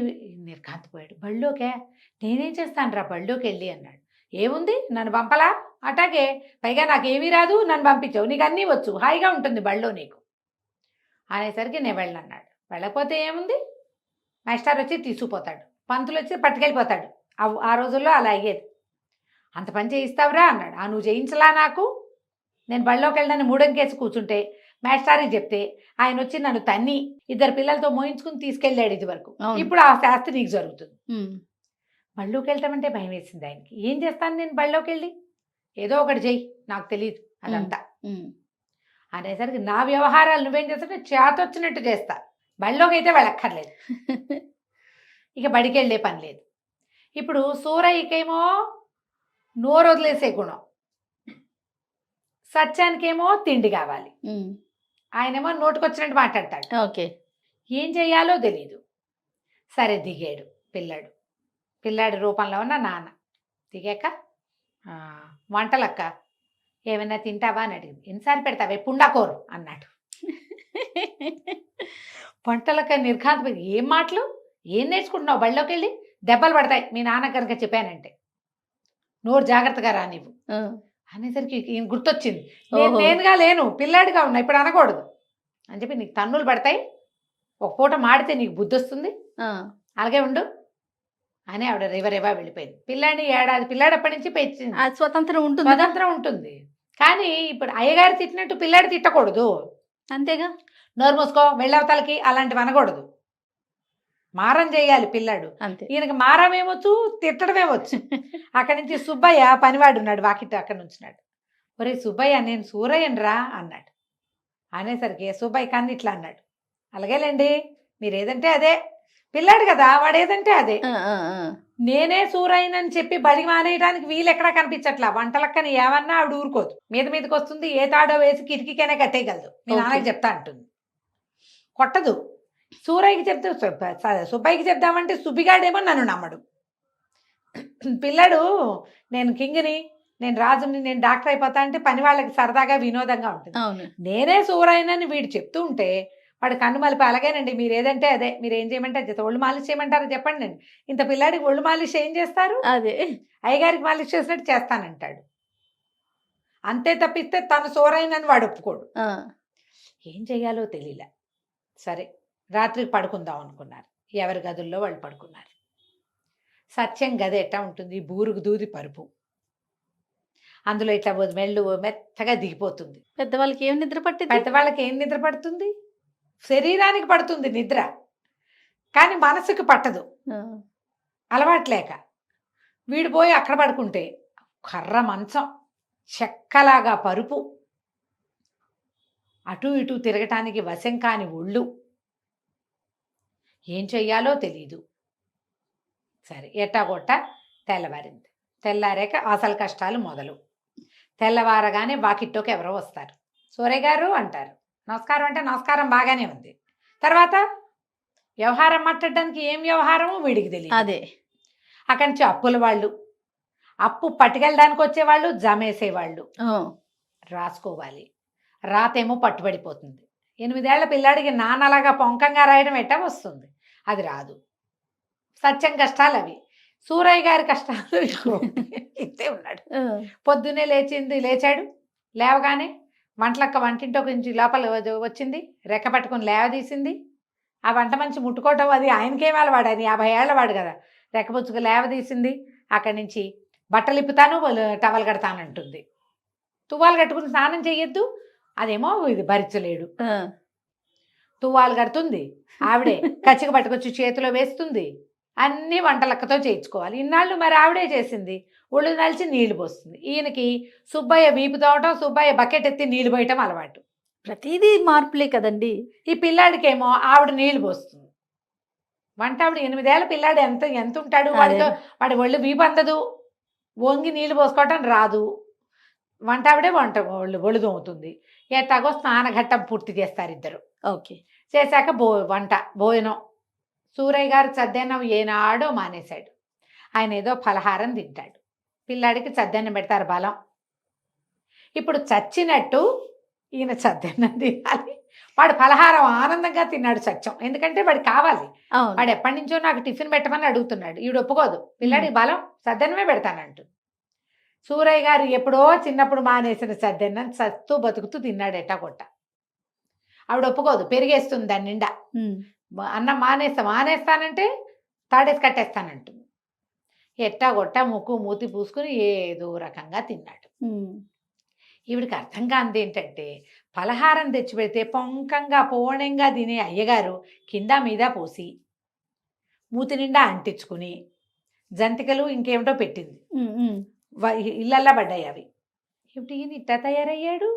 C: నిర్ఘాంతపోయాడు. బళ్ళోకే? నేనేం చేస్తాను రా బళ్ళోకి వెళ్ళి అన్నాడు. ఏముంది, నన్ను పంపలా? అటాగే, పైగా నాకేమీ రాదు, నన్ను పంపించావు, నీకు అన్నీ వచ్చు, హాయిగా ఉంటుంది బళ్ళో నీకు అనేసరికి నేను వెళ్ళన్నాడు. వెళ్ళకపోతే ఏముంది, మాస్టర్ వచ్చి తీసుకుపోతాడు, పంతులు వచ్చి పట్టుకెళ్ళిపోతాడు. ఆ రోజుల్లో అలా అయ్యేది. అంత పని చేయిస్తావురా అన్నాడు. నువ్వు చేయించలా నాకు? నేను బళ్ళోకి వెళ్ళినని మూడంకేసి కూర్చుంటే మాస్టారికి చెప్తే ఆయన వచ్చి నన్ను తన్ని 2 పిల్లలతో మోయించుకుని తీసుకెళ్ళాడు ఇది వరకు. ఇప్పుడు ఆ శాస్త్రి నీకు జరుగుతుంది. బళ్ళోకి వెళ్తామంటే భయం వేసింది ఆయనకి. ఏం చేస్తాను నేను బళ్ళోకి వెళ్ళి? ఏదో ఒకటి చెయ్యి, నాకు తెలియదు అదంతా అనేసరికి నా వ్యవహారాలు నువ్వేం చేస్తావు, చేతొచ్చినట్టు చేస్తా, బళ్ళోకి అయితే వెళ్ళక్కర్లేదు. ఇక బడికి వెళ్ళే పని లేదు. ఇప్పుడు సూరయ్యకేమో నోరు వదిలేసే గుణం, సత్యానికేమో తిండి కావాలి. ఆయనేమో నోటుకొచ్చినట్టు మాట్లాడతాడు.
B: ఓకే,
C: ఏం చెయ్యాలో తెలీదు. సరే దిగాడు పిల్లాడి రూపంలో ఉన్న నాన్న. దిగాక వంటలక్క ఏమైనా తింటావా అని అడిగింది. ఎన్నిసార్లు పెడతావే పుండాకోరు అన్నాడు. వంటలక్క నిర్ఘాంతపోయింది. ఏం మాటలు, ఏం నేర్చుకుంటున్నావు బళ్ళోకి వెళ్ళి? దెబ్బలు పడతాయి మీ నాన్న కనుక చెప్పానంటే, నోరు జాగ్రత్తగా రా నీవు అనేసరికి ఈయన గుర్తొచ్చింది. నేనుగా లేను, పిల్లాడిగా ఉన్నా, ఇప్పుడు అనకూడదు అని చెప్పి, నీకు తన్నులు పడతాయి, ఒక పూట మాడితే నీకు బుద్ధి వస్తుంది, అలాగే ఉండు అని ఆవిడ రేవరేవా వెళ్ళిపోయింది. పిల్లాడిని ఏడాది పిల్లాడప్పటి నుంచి పెంచింది.
B: స్వతంత్రం
C: ఉంటుంది. కానీ ఇప్పుడు అయ్యగారు తిట్టినట్టు పిల్లాడి తిట్టకూడదు.
B: అంతేగా,
C: నోరు మూసుకో, వెళ్ళవతలకి అలాంటివి అనకూడదు. మారం చేయాలి పిల్లాడు. ఈయనకి మారం ఏమొచ్చు, తిట్టడమే వచ్చు. అక్కడి నుంచి సుబ్బయ్య పనివాడు ఉన్నాడు, వాకిట్ అక్కడ నుంచున్నాడు. ఒరే సుబ్బయ్య, నేను సూరయ్యను రా అన్నాడు. అనేసరికి సుబ్బయ్య కన్ను ఇట్లా అన్నాడు. అలాగేలేండి, మీరు ఏదంటే అదే, పిల్లాడు కదా వాడు ఏదంటే అదే. నేనే సూరయ్యనని చెప్పి బడి మానేయడానికి వీలు ఎక్కడా కనిపించట్లా. వంటలక్కని ఏమన్నా ఆవిడ ఊరుకోదు, మీదకి వస్తుంది, ఏ తాడో వేసి కిటికీకైనా కట్టేయగలదు. మీ నాన్నకి చెప్తా అంటుంది, కొట్టదు. సూరయ్యకి చెప్తే సుబ్బయ్యకి చెప్దామంటే సుబ్బిగాడేమో నన్ను నమ్మడు. పిల్లాడు నేను కింగ్ని, నేను రాజుని, నేను డాక్టర్ అయిపోతా అంటే పని వాళ్ళకి సరదాగా వినోదంగా ఉంటుంది. నేనే సూరయ్యనని వీడు చెప్తూ ఉంటే వాడు కన్ను మలిపి, అలాగేనండి మీరు ఏదంటే అదే, మీరు ఏం చేయమంటే అది, ఒళ్ళు మాలిష్ చేయమంటారో చెప్పండి అండి. ఇంత పిల్లాడికి ఒళ్ళు మాలిష్ ఏం చేస్తారు? అదే అయ్యగారికి మాలిష్ చేసినట్టు చేస్తానంటాడు. అంతే తప్పిస్తే తను సూరయ్యనని వాడు ఒప్పుకోడు. ఏం చెయ్యాలో తెలియలే. సరే రాత్రికి పడుకుందాం అనుకున్నారు. ఎవరి గదుల్లో వాళ్ళు పడుకున్నారు. సత్యం గది ఎట్టా ఉంటుంది, బూరుగు దూది పరుపు, అందులో ఇట్లా మెళ్ళు మెత్తగా దిగిపోతుంది.
B: పెద్దవాళ్ళకి ఏం నిద్ర పట్టింది?
C: పెద్దవాళ్ళకి ఏం నిద్ర పడుతుంది? శరీరానికి పడుతుంది నిద్ర, కానీ మనసుకు పట్టదు, అలవాట్లేక. వీడు పోయి అక్కడ పడుకుంటే కర్ర మంచం, చెక్కలాగా పరుపు, అటు ఇటు తిరగటానికి వశం కాని ఒళ్ళు. ఏం చెయ్యాలో తెలీదు. సరే ఎట్టాగొట్ట తెల్లవారింది. తెల్లారాక అసలు కష్టాలు మొదలు. తెల్లవారగానే వాకిట్లోకి ఎవరో వస్తారు. సూరయ్య గారు అంటారు. నమస్కారం అంటే నమస్కారం బాగానే ఉంది. తర్వాత వ్యవహారం మాట్లాడడానికి ఏం వ్యవహారమో వీడికి తెలియదు.
B: అదే
C: అక్కడి నుంచి అప్పుల వాళ్ళు, అప్పు పట్టుకెళ్ళడానికి వచ్చేవాళ్ళు, జమేసేవాళ్ళు, రాసుకోవాలి. రాతేమో పట్టుబడిపోతుంది. 8 ఏళ్ల పిల్లాడికి నాన్నలాగా పొంకంగా రాయడం ఎట్టా వస్తుంది? అది రాదు. సత్యం కష్టాలు అవి. సూరయ్య గారి కష్టాలు ఇస్తే ఉన్నాడు. పొద్దున్నే లేచాడు. లేవగానే వంటలక్క వంటింటో నుంచి లోపల వచ్చింది, రెక్క పట్టుకుని లేవదీసింది. ఆ వంట మంచి ముట్టుకోవటం అది ఆయనకేం వాడు, ఆయన 50 ఏళ్ల వాడు కదా. రెక్కపుచ్చుకు లేవదీసింది. అక్కడి నుంచి బట్టలు ఇప్పుతాను, టవల్ కడతానంటుంది. తువ్వాలు కట్టుకుని స్నానం చెయ్యొద్దు, అదేమో ఇది భరించలేడు. తువ్వాలు కడుతుంది ఆవిడే, కచ్చిక పట్టుకొచ్చి చేతిలో వేస్తుంది. అన్నీ వంటలక్కతో చేయించుకోవాలి. ఇన్నాళ్ళు మరి ఆవిడే చేసింది. ఒళ్ళు నలిచి నీళ్లు పోస్తుంది. ఈయనకి సుబ్బయ్య వీపు తోవటం, సుబ్బయ్య బకెట్ ఎత్తి నీళ్లు పోయటం అలవాటు.
B: ప్రతిదీ మార్పులే కదండి.
C: ఈ పిల్లాడికేమో ఆవిడ నీళ్లు పోస్తుంది. వంట ఆవిడ 8 ఏళ్ల పిల్లాడు ఎంత ఉంటాడు, వాడి ఒళ్ళు వీపు అందదు, వంగి నీళ్లు పోసుకోవటం రాదు. వంట ఆవిడే ఒళ్ళు తోముతుంది. ఎట్టాగో స్నానఘట్టం పూర్తి చేస్తారు ఇద్దరు.
B: ఓకే,
C: చేశాక భోజనం. సూరయ్య గారు చద్దన్నం ఏనాడో మానేశాడు. ఆయన ఏదో ఫలహారం తింటాడు. పిల్లాడికి చద్దన్నం పెడతారు బలం. ఇప్పుడు చచ్చినట్టు ఈయన చద్దన్నం తినాలి. వాడు ఫలహారం ఆనందంగా తిన్నాడు సత్యం, ఎందుకంటే వాడికి కావాలి.
B: అవును.
C: వాడు ఎప్పటి నుంచో నాకు టిఫిన్ పెట్టమని అడుగుతున్నాడు. ఈవిడ ఒప్పుకోదు. పిల్లాడికి బలం సద్దన్నమే పెడతానంటు. సూరయ్య గారు ఎప్పుడో చిన్నప్పుడు మానేసిన సద్దన్నం సత్తు బతుకుతూ తిన్నాడు ఎట్టాకొట్ట. ఆవిడ ఒప్పుకోదు, పెరిగేస్తుంది దాని నిండా. అన్నం మానేస్తానంటే తాడేసి కట్టేస్తానంటుంది. ఎట్టాగొట్ట ముక్కు మూతి పూసుకుని ఏదో రకంగా తిన్నాడు. ఈవిడికి అర్థం కానిది ఏంటంటే, పలహారం తెచ్చిపెడితే పొంకంగా పోణంగా తినే అయ్యగారు కింద మీద పోసి మూతి నిండా అంటించుకుని జంతికలు ఇంకేమిటో పెట్టింది. ఇళ్ళల్లా పడ్డాయి అవి. ఏమిటి ఈయన ఇట్టా తయారయ్యాడు?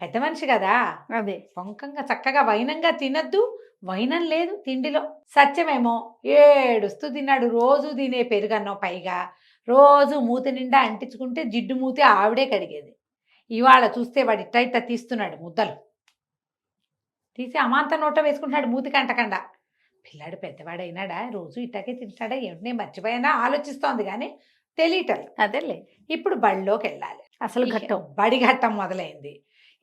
C: పెద్ద మనిషి కదా,
B: అదే
C: పొంకంగా చక్కగా వైనంగా తినద్దు, వైనం లేదు తిండిలో. సత్యమేమో ఏడుస్తూ తిన్నాడు. రోజు తినే పెరుగన్నం, పైగా రోజు మూతి నిండా అంటించుకుంటే జిడ్డు మూతి ఆవిడే కడిగేది. ఇవాళ చూస్తే వాడు ఇట్ట తీస్తున్నాడు ముద్దలు తీసి అమాంత నోట వేసుకుంటున్నాడు మూతికి అంటకుండా. పిల్లాడు పెద్దవాడైనాడా, రోజు ఇట్టాకే తింటాడా ఏమిటి, నేను మర్చిపోయినా ఆలోచిస్తోంది కానీ తెలియటలు.
B: అదేలే.
C: ఇప్పుడు బడిలోకి వెళ్ళాలి.
B: అసలు ఘట్టం.
C: బడి ఘట్టం మొదలైంది.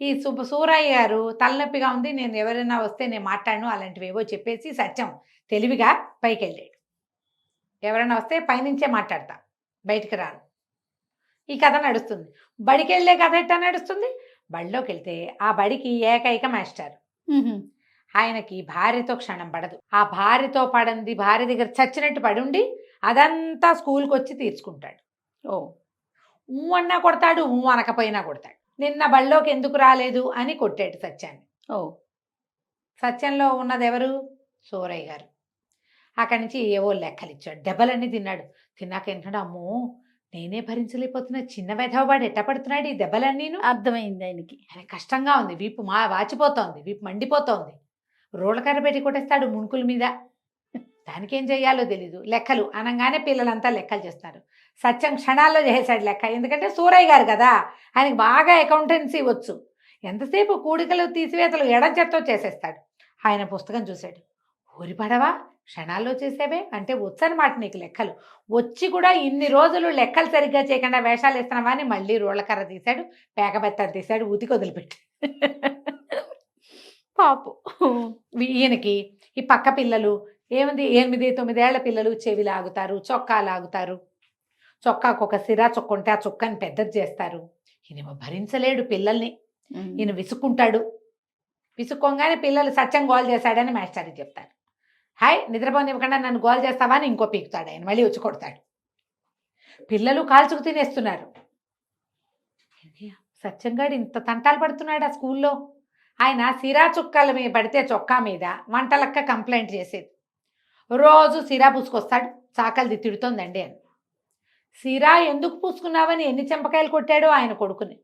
C: ఈ సూరయ్య గారు తలనొప్పిగా ఉంది, నేను ఎవరైనా వస్తే నేను మాట్లాడను అలాంటివి ఏవో చెప్పేసి సత్యం తెలివిగా పైకి వెళ్ళాడు. ఎవరైనా వస్తే పైనుంచే మాట్లాడతా, బయటికి రాను. ఈ కథ నడుస్తుంది. బడికి వెళ్ళే కథ ఎట్టా నడుస్తుంది? బడిలోకి వెళ్తే ఆ బడికి ఏకైక మాస్టర్. ఆయనకి భార్యతో క్షణం పడదు. ఆ భార్యతో పడంది భార్య దగ్గర చచ్చినట్టు పడి ఉండి అదంతా స్కూల్కి వచ్చి తీర్చుకుంటాడు. ఊ అన్నా కొడతాడు, ఊ అనకపోయినా కొడతాడు. నిన్న బళ్ళోకి ఎందుకు రాలేదు అని కొట్టాడు సత్యాన్ని. సత్యంలో ఉన్నది ఎవరు? సూరయ్య గారు. అక్కడి నుంచి ఏవో లెక్కలు ఇచ్చాడు, దెబ్బలన్నీ తిన్నాడు. తిన్నాక ఏంటంటే, అమ్మో నేనే భరించలేకపోతున్నా, చిన్న వెధవవాడు ఎట్ట పడుతున్నాడు ఈ దెబ్బలన్నీను.
B: అర్థమైంది ఆయనకి.
C: కష్టంగా ఉంది, వీపు వాచిపోతోంది, వీపు మండిపోతోంది. రోళ్ళకర్ర పెట్టి కొట్టేస్తాడు ముణుకుల మీద. దానికేం చెయ్యాలో తెలీదు. లెక్కలు అనగానే పిల్లలంతా లెక్కలు చేస్తారు. సత్యం క్షణాల్లో చేసేసాడు లెక్క, ఎందుకంటే సూరయ్య గారు కదా, ఆయనకి బాగా అకౌంటెన్సీ వచ్చు. ఎంతసేపు కూడికలు తీసివేతలు ఎడం చేత్తో చేసేస్తాడు. ఆయన పుస్తకం చూశాడు. ఊరి పడవా, క్షణాల్లో చేసేవే అంటే వచ్చనమాట నీకు లెక్కలు. వచ్చి కూడా ఇన్ని రోజులు లెక్కలు సరిగ్గా చేయకుండా వేషాలు వేస్తున్నావా అని మళ్ళీ రోళ్ళకర్ర తీశాడు, పేకబెత్తలు తీశాడు, ఉతికి వదిలిపెట్టి. పాపు ఈయనకి ఈ పక్క పిల్లలు ఏముంది, 8-9 ఏళ్ల పిల్లలు చెవి లాగుతారు, చొక్కా లాగుతారు, చొక్కాకు ఒక సిరా చొక్క ఉంటే ఆ చొక్కాని పెద్దది చేస్తారు. ఈయన భరించలేడు పిల్లల్ని, ఈయన విసుక్కుంటాడు. విసుక్కోగానే పిల్లలు సత్యం గోల్ చేశాడని మాస్టర్కి చెప్తారు. హాయ్ నిద్రపోనివ్వకుండా నన్ను గోల్ చేస్తావా అని ఇంకో పీకుతాడు ఆయన, మళ్ళీ వచ్చి కొడతాడు. పిల్లలు కాల్చుకు తినేస్తున్నారు. సత్యంగాడు ఇంత తంటాలు పడుతున్నాడు ఆ స్కూల్లో. ఆయన సిరా చుక్కల మీద పడితే చొక్కా మీద వంటలక్క కంప్లైంట్ చేసేది. రోజు సిరా పూసుకొస్తాడు, చాకలిది తిడుతోందండి అని. సిరా ఎందుకు పూసుకున్నావని ఎన్ని చెంపకాయలు కొట్టాడో ఆయన కొడుకుని.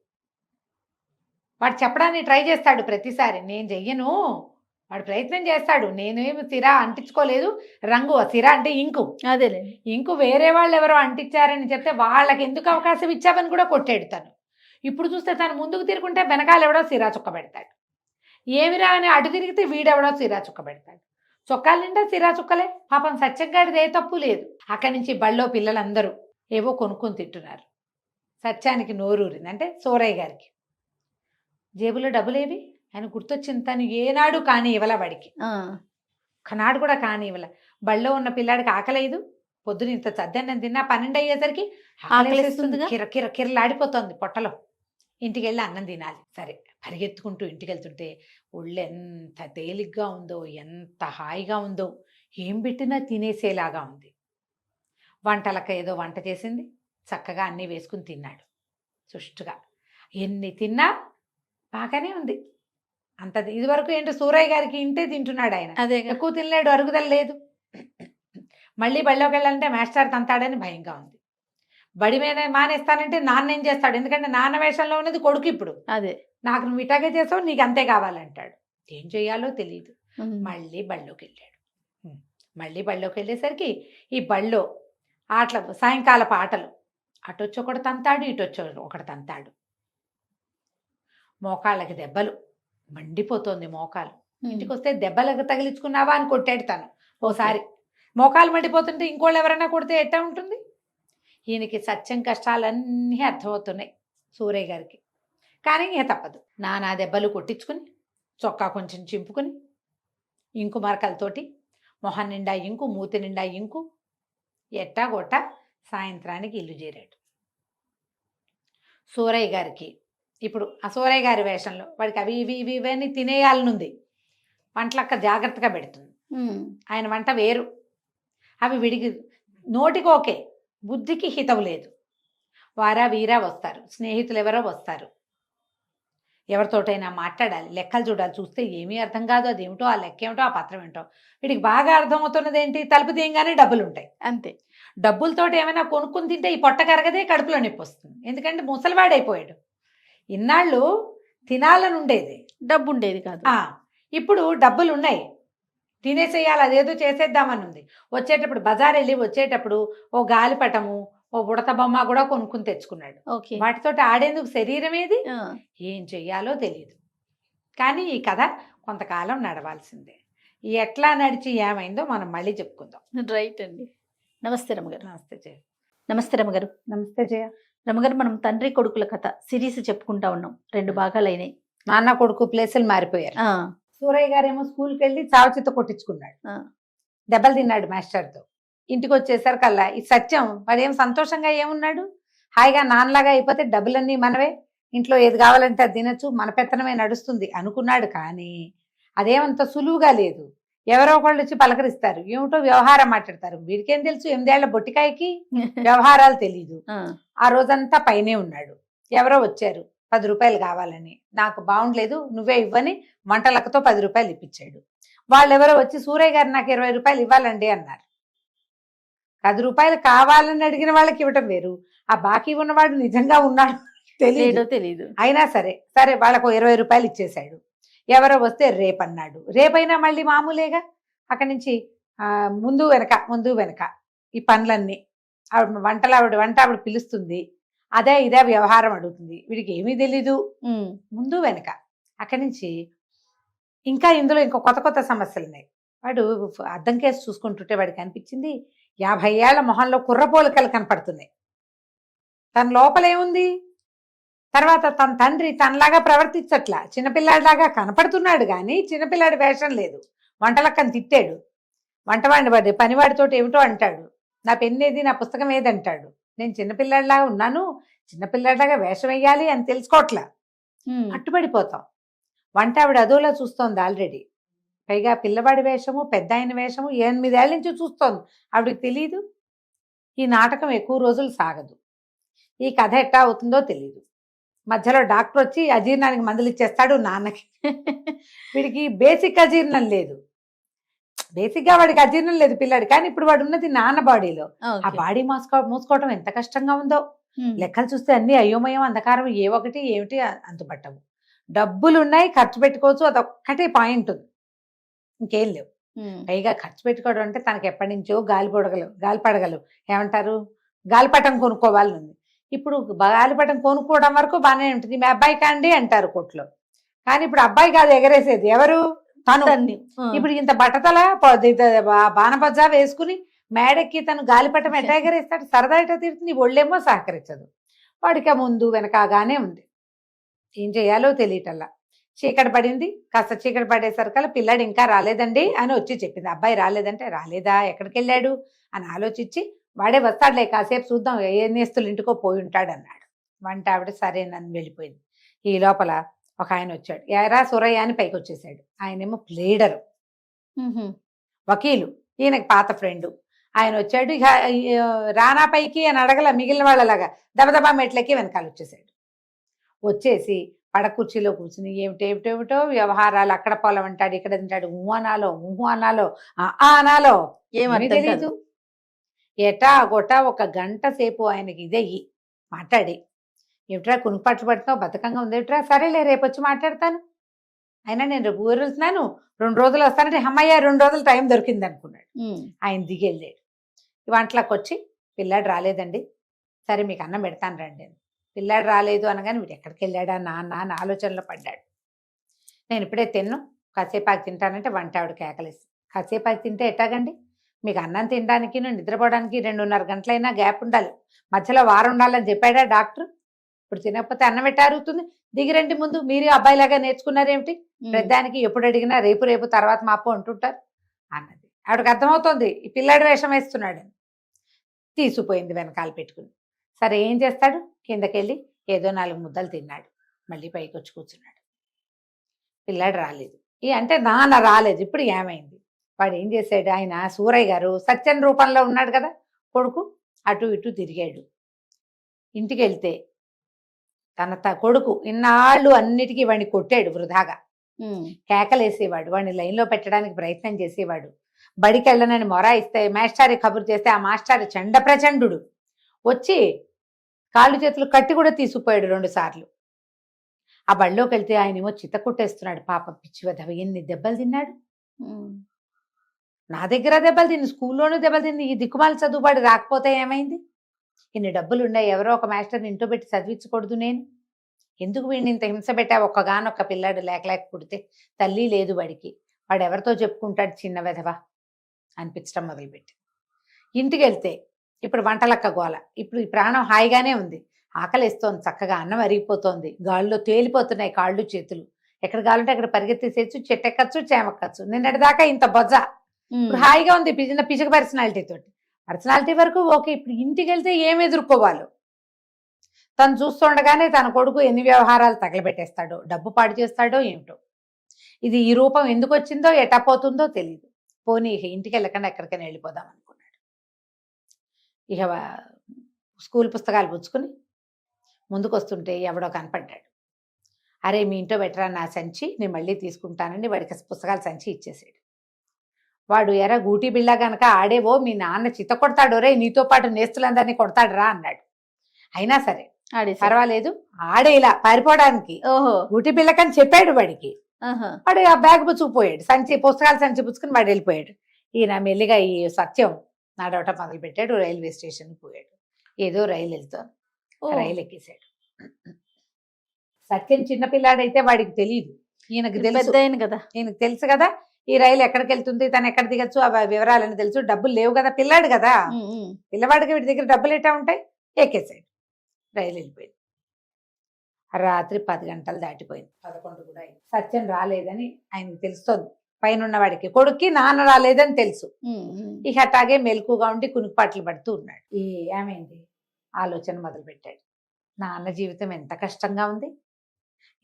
C: వాడు చెప్పడానికి ట్రై చేస్తాడు ప్రతిసారి, నేను చెయ్యను. వాడు ప్రయత్నం చేస్తాడు, నేనేమి సిరా అంటించుకోలేదు, రంగు సిరా అంటే ఇంకు,
B: అదేలే
C: ఇంకు వేరే వాళ్ళు ఎవరో అంటించారని చెప్తే వాళ్ళకి ఎందుకు అవకాశం ఇచ్చావని కూడా కొట్టాడు తను. ఇప్పుడు చూస్తే తను ముందుకు తిరుగుంటే వెనకాల ఎవడో సిరా చుక్క పెడతాడు. ఏమిరా అని అటు తిరిగితే వీడెవడో సిరా చుక్క పెడతాడు. చొక్కాల నిండా సిరా చుక్కలే. పాపం సత్యంగాడిది ఏ తప్పు లేదు. అక్కడి నుంచి బళ్ళో పిల్లలందరూ ఏవో కొనుక్కొని తింటున్నారు. సత్యానికి నోరూరింది, అంటే సూరయ్య గారికి. జేబులో డబ్బులేవి ఆయన గుర్తొచ్చింది. తను ఏనాడు కానీ ఇవ్వల వాడికి, ఒకనాడు కూడా కానీ ఇవ్వల. బళ్ళో ఉన్న పిల్లాడికి ఆకలేదు. పొద్దున ఇంత చద్దన్నం తిన్నా 12 అయ్యేసరికి ఆకలిస్తుంది, కిరలాడిపోతుంది పొట్టలో. ఇంటికి వెళ్ళి అన్నం తినాలి. సరే పరిగెత్తుకుంటూ ఇంటికి వెళ్తుంటే ఒళ్ళు ఎంత తేలిగ్గా ఉందో, ఎంత హాయిగా ఉందో, ఏం పెట్టినా తినేసేలాగా ఉంది. వంటలక ఏదో వంట చేసింది, చక్కగా అన్నీ వేసుకుని తిన్నాడు సుష్టుగా. ఎన్ని తిన్నా బాగానే ఉంది. అంత ఇదివరకు ఏంటో సూరయ్య గారికి ఇంటే తింటున్నాడు ఆయన,
B: అదే
C: ఎక్కువ తినలేడు, అరుగుదల లేదు. మళ్ళీ బడిలోకి వెళ్ళాలంటే మాస్టర్ తంతాడని భయంగా ఉంది. బడి మీద మానేస్తానంటే నాన్న ఏం చేస్తాడు, ఎందుకంటే నాన్న వేషంలో ఉన్నది కొడుకు. ఇప్పుడు
B: అదే
C: నాకు నువ్వు ఇటాగే చేసావు, నీకు అంతే కావాలంటాడు. ఏం చేయాలో తెలియదు. మళ్ళీ బళ్ళోకి వెళ్ళాడు. మళ్ళీ బళ్ళోకి వెళ్ళేసరికి ఈ బళ్ళో ఆటలు, సాయంకాలపు ఆటలు, అటొచ్చి ఒకటి తంతాడు, ఇటొచ్చి ఒకటి తంతాడు. మోకాళ్ళకి దెబ్బలు, మండిపోతుంది మోకాలు. ఇంటికి వస్తే దెబ్బలకు తగిలించుకున్నావా అని కొట్టాడు తను ఓసారి. మోకాలు మండిపోతుంటే ఇంకోళ్ళు ఎవరైనా కొడితే ఎట్టా ఉంటుంది? ఈయనకి సత్యం కష్టాలన్నీ అర్థమవుతున్నాయి సూరయ్య గారికి. కానీ ఇక తప్పదు, నానా దెబ్బలు కొట్టించుకుని, చొక్కా కొంచెం చింపుకుని, ఇంకు మరకలతోటి మొహం నిండా ఇంకు, మూతి నిండా ఇంకు, ఎట్టా కొట్ట సాయంత్రానికి ఇల్లు చేరాడు. సూరయ్య గారికి ఇప్పుడు ఆ సూరయ్య గారి వేషంలో వాడికి అవి ఇవి ఇవి ఇవన్నీ తినేయాలనుంది. వంటలక్క జాగ్రత్తగా పెడుతుంది. ఆయన వంట వేరు. అవి విడిగి నోటికి ఓకే, బుద్ధికి హితవు లేదు. వారా వీరా వస్తారు, స్నేహితులు ఎవరో వస్తారు, ఎవరితోటైనా మాట్లాడాలి, లెక్కలు చూడాలి. చూస్తే ఏమీ అర్థం కాదు, అదేమిటో, ఆ లెక్క ఏమిటో, ఆ పత్రం ఏంటో. వీడికి బాగా అర్థమవుతున్నది ఏంటి? తలుపు తీయంగానే డబ్బులు ఉంటాయి,
B: అంతే.
C: డబ్బులతోటి ఏమైనా కొనుక్కుని తింటే ఈ పొట్ట కరగదే, కడుపులో నొప్పి వస్తుంది. ఎందుకంటే ముసలివాడైపోయాడు. ఇన్నాళ్ళు తినాలని ఉండేది,
B: డబ్బు ఉండేది కాదు.
C: ఇప్పుడు డబ్బులు ఉన్నాయి, తినేసేయాలి, అదేదో చేసేద్దామని ఉంది. వచ్చేటప్పుడు బజార్ వెళ్ళి వచ్చేటప్పుడు ఓ గాలిపటము, ఓ బుడత బొమ్మ కూడా కొనుక్కుని తెచ్చుకున్నాడు. వాటితోటి ఆడేందుకు శరీరం ఏది? ఏం చెయ్యాలో తెలియదు. కానీ ఈ కథ కొంతకాలం నడవాల్సిందే. ఎట్లా నడిచి ఏమైందో మనం మళ్ళీ చెప్పుకుందాం.
B: రైట్ అండి. నమస్తే రమగారు.
C: నమస్తే జయ.
B: నమస్తే రమగారు.
C: నమస్తే జయ.
B: రమగారు, మనం తండ్రి కొడుకుల కథ సిరీస్ చెప్పుకుంటా ఉన్నాం. 2 భాగాలు అయినాయి.
C: నాన్న కొడుకు ప్లేసులు మారిపోయారు. సూరయ్య గారేమో స్కూల్కి వెళ్ళి చావచిత్త కొట్టించుకున్నాడు, దెబ్బలు తిన్నాడు మాస్టర్తో. ఇంటికి వచ్చేసరికల్లా ఈ సత్యం వాడేం సంతోషంగా ఏమున్నాడు, హాయిగా నాన్నలాగా అయిపోతే డబ్బులన్నీ మనవే, ఇంట్లో ఏది కావాలంటే అది తినచ్చు, మన పెత్తనమే నడుస్తుంది అనుకున్నాడు. కానీ అదేమంత సులువుగా లేదు. ఎవరో ఒకళ్ళు వచ్చి పలకరిస్తారు, ఏమిటో వ్యవహారం మాట్లాడతారు. వీడికేం తెలుసు, 8 ఏళ్ల బొట్టికాయకి వ్యవహారాలు తెలీదు. ఆ రోజంతా పైనే ఉన్నాడు. ఎవరో వచ్చారు 10 రూపాయలు కావాలని, నాకు బాగుండలేదు నువ్వే ఇవ్వని వంటలకతో 10 రూపాయలు ఇప్పించాడు. వాళ్ళెవరో వచ్చి సూరయ్య గారు నాకు 20 రూపాయలు ఇవ్వాలండి అన్నారు. 10 రూపాయలు కావాలని అడిగిన వాళ్ళకి ఇవ్వటం వేరు, ఆ బాకీ ఉన్నవాడు నిజంగా ఉన్నాడు తెలియదు. అయినా సరే సరే వాళ్ళకు 20 రూపాయలు ఇచ్చేశాడు. ఎవరో వస్తే రేపన్నాడు. రేపైనా మళ్ళీ మామూలేగా. అక్కడి నుంచి ముందు వెనక ఈ పనులన్నీ ఆవిడ వంట ఆవిడ పిలుస్తుంది, అదే ఇదే వ్యవహారం అడుగుతుంది. వీడికి ఏమీ తెలీదు, ముందు వెనక. అక్కడి నుంచి ఇంకా ఇందులో ఇంకో కొత్త సమస్యలు ఉన్నాయి. వాడు అద్దం కేసు చూసుకుంటుంటే వాడికి అనిపించింది 50 ఏళ్ల మొహంలో కుర్రపోలికలు కనపడుతున్నాయి. తన లోపలేముంది? తర్వాత తన తండ్రి తనలాగా ప్రవర్తించట్లా, చిన్నపిల్లాడిలాగా కనపడుతున్నాడు కానీ చిన్నపిల్లాడి వేషం లేదు. వంటలక్కని తిట్టాడు, వంటవాడిని పనివాడితోటి ఏమిటో అంటాడు, నా పెన్నేది, నా పుస్తకం ఏది అంటాడు. నేను చిన్నపిల్లాడిలాగా ఉన్నాను, చిన్నపిల్లాడిలాగా వేషం వేయాలి అని తెలుసుకోవట్లా, అట్టుబడిపోతాం. వంట ఆవిడ అదోలా చూస్తోంది ఆల్రెడీ. పైగా పిల్లవాడి వేషము, పెద్ద ఆయన వేషము 8 ఏళ్ల నుంచి చూస్తోంది. ఆవిడకి తెలీదు. ఈ నాటకం ఎక్కువ రోజులు సాగదు. ఈ కథ ఎట్టా అవుతుందో తెలీదు. మధ్యలో డాక్టర్ వచ్చి అజీర్ణానికి మందులు ఇచ్చేస్తాడు నాన్నకి. వీడికి బేసిక్ అజీర్ణం లేదు, బేసిక్గా వాడికి అజీర్ణం లేదు పిల్లాడు. కానీ ఇప్పుడు వాడు ఉన్నది నాన్న బాడీలో. ఆ బాడీ మూసుకోవటం ఎంత కష్టంగా ఉందో. లెక్కలు చూస్తే అన్ని అయోమయం, అంధకారం, ఏ ఒకటి ఏమిటి అంతుపట్టవు. డబ్బులు ఉన్నాయి, ఖర్చు పెట్టుకోవచ్చు, అదొక్కటే పాయింట్ ఉంది, ఇంకేం లేవు. పైగా ఖర్చు పెట్టుకోవడం అంటే తనకి ఎప్పటి నుంచో గాలిపడగలు ఏమంటారు, గాలిపటం కొనుక్కోవాలని ఉంది. ఇప్పుడు గాలిపటం కొనుక్కోవడం వరకు బాగానే ఉంటుంది. మీ అబ్బాయి కాండి అంటారు కోట్లో. కానీ ఇప్పుడు అబ్బాయి కాదు ఎగరేసేది, ఎవరు? తను. ఇప్పుడు ఇంత బట్టతల బాణబజ్జా వేసుకుని మేడెక్కి తను గాలిపటం ఎట్టా ఎగరేస్తాడు? సరదా ఎట్టా తీరుతుంది? ఒళ్ళేమో సహకరించదు. వాడికి ముందు వెనకగానే ఉంది. ఏం చేయాలో తెలియటల్లా. చీకటి పడింది. కాస్త చీకటి పడేసరికల్లా పిల్లాడు ఇంకా రాలేదండి అని వచ్చి చెప్పింది. అబ్బాయి రాలేదంటే, రాలేదా, ఎక్కడికి వెళ్ళాడు అని ఆలోచించి, వాడే వస్తాడులే కాసేపు చూద్దాం, ఏ నేస్తులు ఇంటికో పోయి ఉంటాడు అన్నాడు. వంట ఆవిడ సరే నన్ను వెళ్ళిపోయింది. ఈ లోపల ఒక ఆయన వచ్చాడు. ఎరా సూరయ్య అని పైకి వచ్చేసాడు. ఆయనేమో ప్లేడరు, వకీలు, ఈయనకి పాత ఫ్రెండు. ఆయన వచ్చాడు. ఇక రానా పైకి అని అడగల, మిగిలిన వాళ్ళలాగా దబదబా మెట్లకి వెనకాల వచ్చేసాడు. వచ్చేసి పడకుర్చీలో కూర్చుని ఏమిటేమిటో వ్యవహారాలు, అక్కడ పొలం అంటాడు, ఇక్కడ తింటాడు, ఊహు అనాలో అనాలో ఏమీ తెలీదు. ఎటా గొటా 1 గంట సేపు ఆయనకి ఇదయ్యి మాట్లాడి, ఏమిట్రా కునుపట్లు పడుతున్నావు, బతకంగా ఉందేమిట్రా, సరేలే రేపు వచ్చి మాట్లాడతాను, అయినా నేను రేపు ఊరు వెళ్తున్నాను, 2 రోజులు వస్తానంటే అమ్మయ్య 2 రోజులు టైం దొరికింది అనుకున్నాడు. ఆయన దిగెళ్ళాడు. వంటలకు వచ్చి, పిల్లాడు రాలేదండి, సరే మీకు అన్నం పెడతాను రండి అని. పిల్లాడు రాలేదు అనగానే వీడు ఎక్కడికి వెళ్ళాడా నాన్న అని ఆలోచనలో పడ్డాడు. నేను ఇప్పుడే తిన్ను, కాసేపాకి తింటానంటే వంట ఆవిడ కేకలేసి, కాసేపాకి తింటే ఎట్టాగండి, మీకు అన్నం తినడానికి నిద్రపోవడానికి 2:30 గంటలైనా గ్యాప్ ఉండాలి, మధ్యలో వారం ఉండాలని చెప్పాడా డాక్టర్? ఇప్పుడు తినకపోతే అన్నం ఎట్టా అరుగుతుంది? దిగిరండి ముందు, మీరు అబ్బాయిలాగా నేర్చుకున్నారేమిటి? పెద్దానికి ఎప్పుడు అడిగినా రేపు రేపు తర్వాత మాపు అంటుంటారు అన్నది. ఆవిడకి అర్థమవుతోంది ఈ పిల్లాడి వేషం వేస్తున్నాడని. తీసిపోయింది వెనకాల పెట్టుకుని. సరే ఏం చేస్తాడు, కిందకెళ్ళి ఏదో 4 ముద్దలు తిన్నాడు, మళ్ళీ పైకి వచ్చి కూర్చున్నాడు. పిల్లాడు రాలేదు. అంటే నాన్న రాలేదు. ఇప్పుడు ఏమైంది? వాడు ఏం చేశాడు, ఆయన సూరయ్య గారు సత్యం రూపంలో ఉన్నాడు కదా కొడుకు, అటు ఇటు తిరిగాడు. ఇంటికి వెళ్తే తన కొడుకు ఇన్నాళ్ళు అన్నిటికీ వాడిని కొట్టాడు వృధాగా, కేకలేసేవాడు, వాడిని లైన్లో పెట్టడానికి ప్రయత్నం చేసేవాడు. బడికి వెళ్ళనని మొరాయిస్తే మాస్టారి కబురు చేస్తే ఆ మాస్టారి చండ ప్రచండు వచ్చి కాళ్ళు చేతులు కట్టి కూడా తీసుకుపోయాడు 2 సార్లు. ఆ బడిలోకి వెళ్తే ఆయనేమో చిత్త కొట్టేస్తున్నాడు. పాప పిచ్చి వెధవ, ఎన్ని దెబ్బలు తిన్నాడు. నా దగ్గర దెబ్బలు తిని, స్కూల్లోనూ దెబ్బలు తిని, ఈ దిక్కుమాల చదువుబాడు రాకపోతే ఏమైంది? ఇన్ని డబ్బులు ఉన్నాయి, ఎవరో ఒక మాస్టర్ని ఇంట్లో పెట్టి చదివించకూడదు నేను? ఎందుకు వీడిని ఇంత హింస పెట్టా? ఒక్కగానొక్క పిల్లాడు లేక పుడితే తల్లి లేదు వాడికి, వాడు ఎవరితో చెప్పుకుంటాడు చిన్న వెధవ అనిపించడం మొదలుపెట్టి. ఇంటికి వెళ్తే ఇప్పుడు వంటలక్క గోల. ఇప్పుడు ఈ ప్రాణం హాయిగానే ఉంది, ఆకలిస్తోంది, చక్కగా అన్నం అరిగిపోతోంది, గాల్లో తేలిపోతున్నాయి కాళ్ళు చేతులు, ఎక్కడ కావాలంటే అక్కడ పరిగెత్తేసేయచ్చు, చెట్టెక్కచ్చు, చేమక్కచ్చు. నిన్నటిదాకా ఇంత బొజ్జ, ఇప్పుడు హాయిగా ఉంది పిచక పర్సనాలిటీ తోటి. పర్సనాలిటీ వరకు ఓకే. ఇప్పుడు ఇంటికి వెళ్తే ఏం ఎదుర్కోవాలో తను చూస్తుండగానే తన కొడుకు ఎన్ని వ్యవహారాలు తగలబెట్టేస్తాడో, డబ్బు పాడు చేస్తాడో ఏమిటో. ఇది ఈ రూపం ఎందుకు వచ్చిందో ఎట్టపోతుందో తెలియదు. పోనీ ఇక ఇంటికి వెళ్ళకుండా ఎక్కడికైనా వెళ్ళిపోదాం అనుకున్నాడు. ఇక స్కూల్ పుస్తకాలు పుచ్చుకుని ముందుకు వస్తుంటే ఎవడో కనపడ్డాడు. అరే మీ ఇంట్లో పెట్టరా నా సంచి, నేను మళ్ళీ తీసుకుంటానని వాడికి పుస్తకాల సంచి ఇచ్చేసాడు. వాడు ఎరా గూటి బిళ్ళ గనక ఆడేవో మీ నాన్న చిత్త కొడతాడు, రే నీతో పాటు నేస్తులందరినీ కొడతాడురా అన్నాడు. అయినా సరే పర్వాలేదు, ఆడేలా పారిపోవడానికి గూటి బిళ్ళకని చెప్పాడు వాడికి. వాడు ఆ బ్యాగ్ పుచ్చుకుపోయాడు, పుస్తకాల సంచి పుచ్చుకుని వాడు వెళ్ళిపోయాడు. ఈయన మెల్లిగా ఈ సత్యం నడవటం మొదలు పెట్టాడు. రైల్వే స్టేషన్ పోయాడు. ఏదో రైలు వెళ్తాను, రైలు ఎక్కేశాడు. సత్యం చిన్నపిల్లాడైతే వాడికి తెలియదు, ఈయనకు తెలుసు కదా, ఈయనకు తెలుసు కదా ఈ రైలు ఎక్కడికి వెళ్తుంది, తను ఎక్కడ దిగచ్చు, ఆ వివరాలని తెలుసు. డబ్బులు లేవు కదా, పిల్లాడు కదా, పిల్లవాడికి వీడి దగ్గర డబ్బులు ఎట్టా ఉంటాయి. ఎక్కేసాడు, రైలు వెళ్ళిపోయింది. రాత్రి 10 గంటలు దాటిపోయింది, 11 కూడా అయింది. సత్యం రాలేదని ఆయనకు తెలుస్తోంది. పైన వాడికి కొడుక్కి నాన్న రాలేదని తెలుసు. ఇక అట్లాగే మెలకుగా ఉండి కునుకుపాట్లు పడుతూ ఉన్నాడు. ఏమైంది ఆలోచన మొదలు పెట్టాడు. నాన్న జీవితం ఎంత కష్టంగా ఉంది,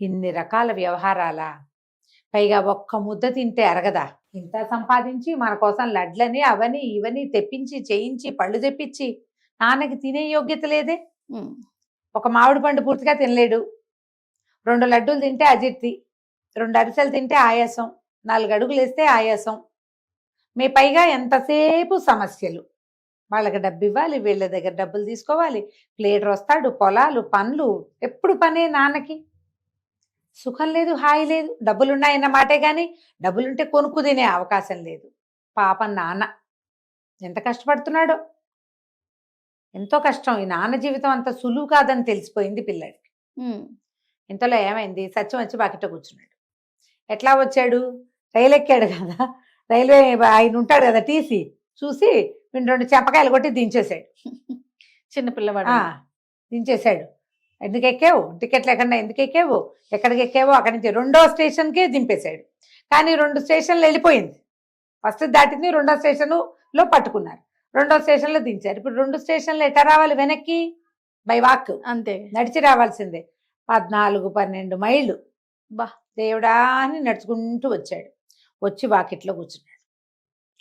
C: ఇన్ని రకాల వ్యవహారాలా, పైగా ఒక్క ముద్ద తింటే అరగదా, ఇంత సంపాదించి మన కోసం లడ్లని అవని ఇవని తెప్పించి చేయించి పళ్ళు తెప్పించి నాన్నకి తినే యోగ్యత లేదే. ఒక మామిడి పండు పూర్తిగా తినలేడు, 2 లడ్డూలు తింటే అజీర్తి, 2 అరిసెలు తింటే ఆయాసం, 4 అడుగులు వేస్తే ఆయాసం, మీ పైగా ఎంతసేపు సమస్యలు. వాళ్ళకి డబ్బు ఇవ్వాలి, వీళ్ళ దగ్గర డబ్బులు తీసుకోవాలి, ప్లేటర్ వస్తాడు, పొలాలు పనులు, ఎప్పుడు పనే నాన్నకి. సుఖం లేదు, హాయి లేదు. డబ్బులున్నాయన్న మాటే కానీ డబ్బులుంటే కొనుక్కు తినే అవకాశం లేదు. పాపం నాన్న ఎంత కష్టపడుతున్నాడో, ఎంతో కష్టం. ఈ నాన్న జీవితం అంత సులువు కాదని తెలిసిపోయింది పిల్లాడికి. ఇంతలో ఏమైంది, సత్యం వచ్చి బాకిట కూర్చున్నాడు. ఎట్లా వచ్చాడు, రైలు ఎక్కాడు కదా, రైల్వే ఆయన ఉంటాడు కదా టీసీ, చూసి 2 చెంపకాయలు కొట్టి దించేశాడు.
B: చిన్నపిల్లవాడు
C: దించేశాడు. ఎందుకు ఎక్కావు, టికెట్ లేకుండా ఎందుకు ఎక్కావు, ఎక్కడికి ఎక్కావో అక్కడి నుంచి 2వ స్టేషన్కే దింపేశాడు. కానీ 2 స్టేషన్లు వెళ్ళిపోయింది. ఫస్ట్ దాటింది, 2వ స్టేషన్లో పట్టుకున్నారు, 2వ స్టేషన్లో దించారు. ఇప్పుడు 2 స్టేషన్లు ఎట్లా రావాలి వెనక్కి, బై వాక్, అంతే నడిచి రావాల్సిందే. 14-12 మైళ్ళు. బా దేవుడా అని నడుచుకుంటూ వచ్చాడు. వచ్చి వాకిట్లో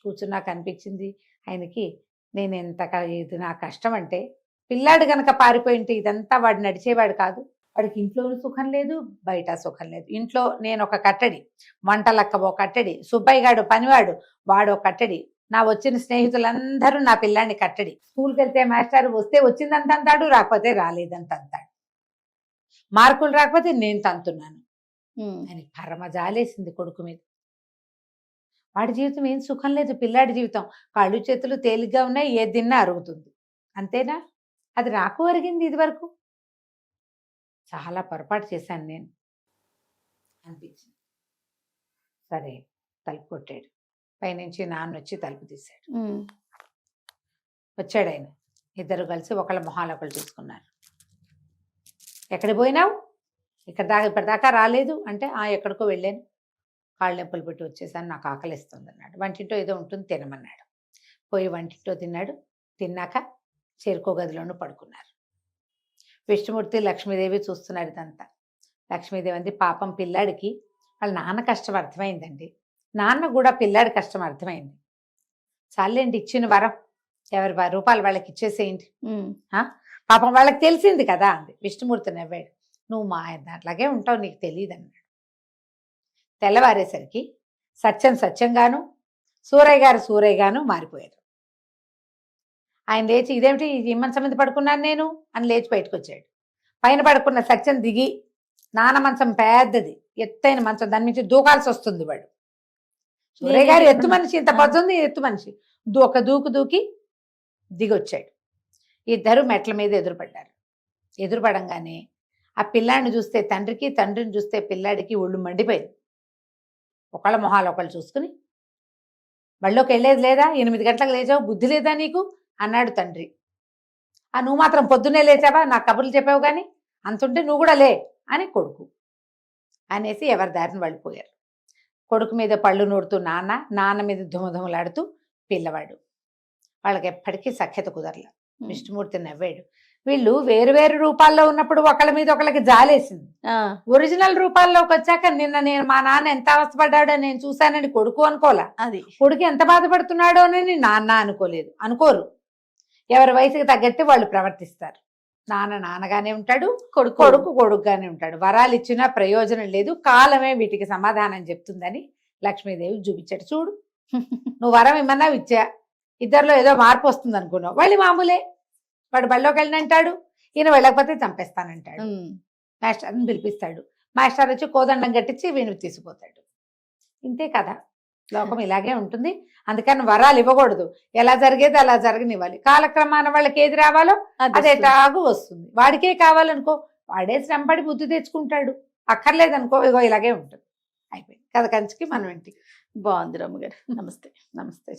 C: కూర్చున్నాక అనిపించింది ఆయనకి, నేను ఇది నా కష్టం అంటే, పిల్లాడు గనక పారిపోయింటే ఇదంతా వాడు నడిచేవాడు కాదు. వాడికి ఇంట్లోనూ సుఖం లేదు, బయట సుఖం లేదు. ఇంట్లో నేను ఒక కట్టడి, వంటలక్క ఒక కట్టడి, సుబ్బయ్య గాడు పనివాడు వాడు ఒక కట్టడి, నా వచ్చిన స్నేహితులందరూ నా పిల్లాన్ని కట్టడి. స్కూల్కి వెళ్తే మాస్టర్ వస్తే వచ్చిందంత అంటాడు, రాకపోతే రాలేదంత అంటాడు. మార్కులు రాకపోతే నేను తంతున్నాను. ఆయనకి పరమ జాలేసింది కొడుకు మీద. వాడి జీవితం ఏం సుఖం లేదు, పిల్లాడి జీవితం కాళ్ళు చేతులు తేలిగ్గా ఉన్నాయి, ఏది తిన్నా అరుగుతుంది, అంతేనా? అది నాకు అరిగింది ఇది వరకు. చాలా పొరపాటు చేశాను నేను అనిపించింది. సరే తలుపు కొట్టాడు. పైనుంచి నాన్న వచ్చి తలుపు తీశాడు.
B: ఉమ్.
C: వచ్చాడు ఆయన. ఇద్దరు కలిసి ఒకళ్ళ మొహాలు ఒకళ్ళు చూసుకున్నారు. ఎక్కడికి పోయినావు, ఇప్పటిదాకా రాలేదు అంటే, ఎక్కడికో వెళ్ళాను, కాళ్ళు నొప్పులు పెట్టి వచ్చేసాను, నాకు ఆకలిస్తుంది అన్నాడు. వంటింటో ఏదో ఉంటుంది తినమన్నాడు. పోయి వంటింటో తిన్నాడు. తిన్నాక చేరుకో గదిలోనూ పడుకున్నారు. విష్ణుమూర్తి లక్ష్మీదేవి చూస్తున్నారు ఇదంతా. లక్ష్మీదేవి అంది, పాపం పిల్లాడికి వాళ్ళ నాన్న కష్టం అర్థమైందండి, నాన్న కూడా పిల్లాడి కష్టం అర్థమైంది, చాలేండి ఇచ్చిన వరం, ఎవరి రూపాయలు వాళ్ళకి ఇచ్చేసేయండి, పాపం వాళ్ళకి తెలిసింది కదా అంది. విష్ణుమూర్తి నవ్వాడు, నువ్వు మా అట్లాగే ఉంటావు, నీకు తెలియదు అన్నాడు. తెల్లవారేసరికి సత్యంగాను సూరయ్య గాను మారిపోయారు. ఆయన లేచి, ఇదేమిటి ఈ మంచం మీద పడుకున్నాను నేను అని లేచి బయటకు వచ్చాడు. పైన పడుకున్న సత్యం దిగి, నాన్న మంచం పెద్దది, ఎత్తైన మంచం, దాని నుంచి దూకాల్సి వస్తుంది వాడు. సూరయ్య గారు ఎత్తు మనిషి, ఇంత పొద్దుంది ఎత్తు మనిషి, ఒక దూకి దిగొచ్చాడు. ఇద్దరు మెట్ల మీద ఎదురుపడంగానే ఆ పిల్లాడిని చూస్తే తండ్రికి, తండ్రిని చూస్తే పిల్లాడికి ఒళ్ళు మండిపోయింది. ఒకళ్ళ మొహాలు ఒకళ్ళు చూసుకుని, బళ్ళోకి వెళ్ళేది లేదా, 8 గంటలకు లేచావు, బుద్ధి లేదా నీకు అన్నాడు తండ్రి. నువ్వు మాత్రం పొద్దున్నే లేచావా, నాకు కబుర్లు చెప్పావు కానీ, అంతుంటే నువ్వు కూడా లే అని కొడుకు అనేసి ఎవరి దారిని వెళ్ళిపోయారు. కొడుకు మీద పళ్ళు నూడుతూ నాన్న మీద ధుమధుమలాడుతూ పిల్లవాడు. వాళ్ళకి ఎప్పటికీ సఖ్యత కుదరల. విష్ణుమూర్తి నవ్వాడు. వీళ్ళు వేరు రూపాల్లో ఉన్నప్పుడు ఒకళ్ళ మీద ఒకళ్ళకి జాలేసింది. ఒరిజినల్ రూపాల్లోకి వచ్చాక నేను మా నాన్న ఎంత అవస్థపడ్డాడో నేను చూశానని కొడుకు అనుకోలే,
B: అది
C: కొడుకు ఎంత బాధపడుతున్నాడో అని నాన్న అనుకోరు. ఎవరి వయసుకి తగ్గట్టు వాళ్ళు ప్రవర్తిస్తారు. నాన్నగానే ఉంటాడు, కొడుకుగానే ఉంటాడు. వరాలు ఇచ్చినా ప్రయోజనం లేదు, కాలమే వీటికి సమాధానం చెప్తుందని లక్ష్మీదేవి చూపించాడు. చూడు, నువ్వు వరం ఇమ్మన్నావు, ఇచ్చా, ఇద్దరిలో ఏదో మార్పు వస్తుంది అనుకున్నావు, వాళ్ళు మామూలే. వాడు బళ్ళోకి వెళ్ళినంటాడు, ఈయన వెళ్ళకపోతే చంపేస్తానంటాడు. మాస్టర్ని పిలిపిస్తాడు, మాస్టర్ వచ్చి కోదండం కట్టించి వీణు తీసుకుపోతాడు. ఇంతే కదా, లోకం ఇలాగే ఉంటుంది. అందుకని వరాలు ఇవ్వకూడదు, ఎలా జరిగేది అలా జరగనివ్వాలి. కాలక్రమాన వాళ్ళకి ఏది రావాలో అది ఎటాగు వస్తుంది. వాడికే కావాలనుకో, వాడే శ్రమపడి బుద్ధి తెచ్చుకుంటాడు. అక్కర్లేదనుకో, ఇగో ఇలాగే ఉంటుంది. అయిపోయింది కథ కంచికి మనం ఇంటికి.
B: బాగుంది రమ్మగారు. నమస్తే.
C: నమస్తే.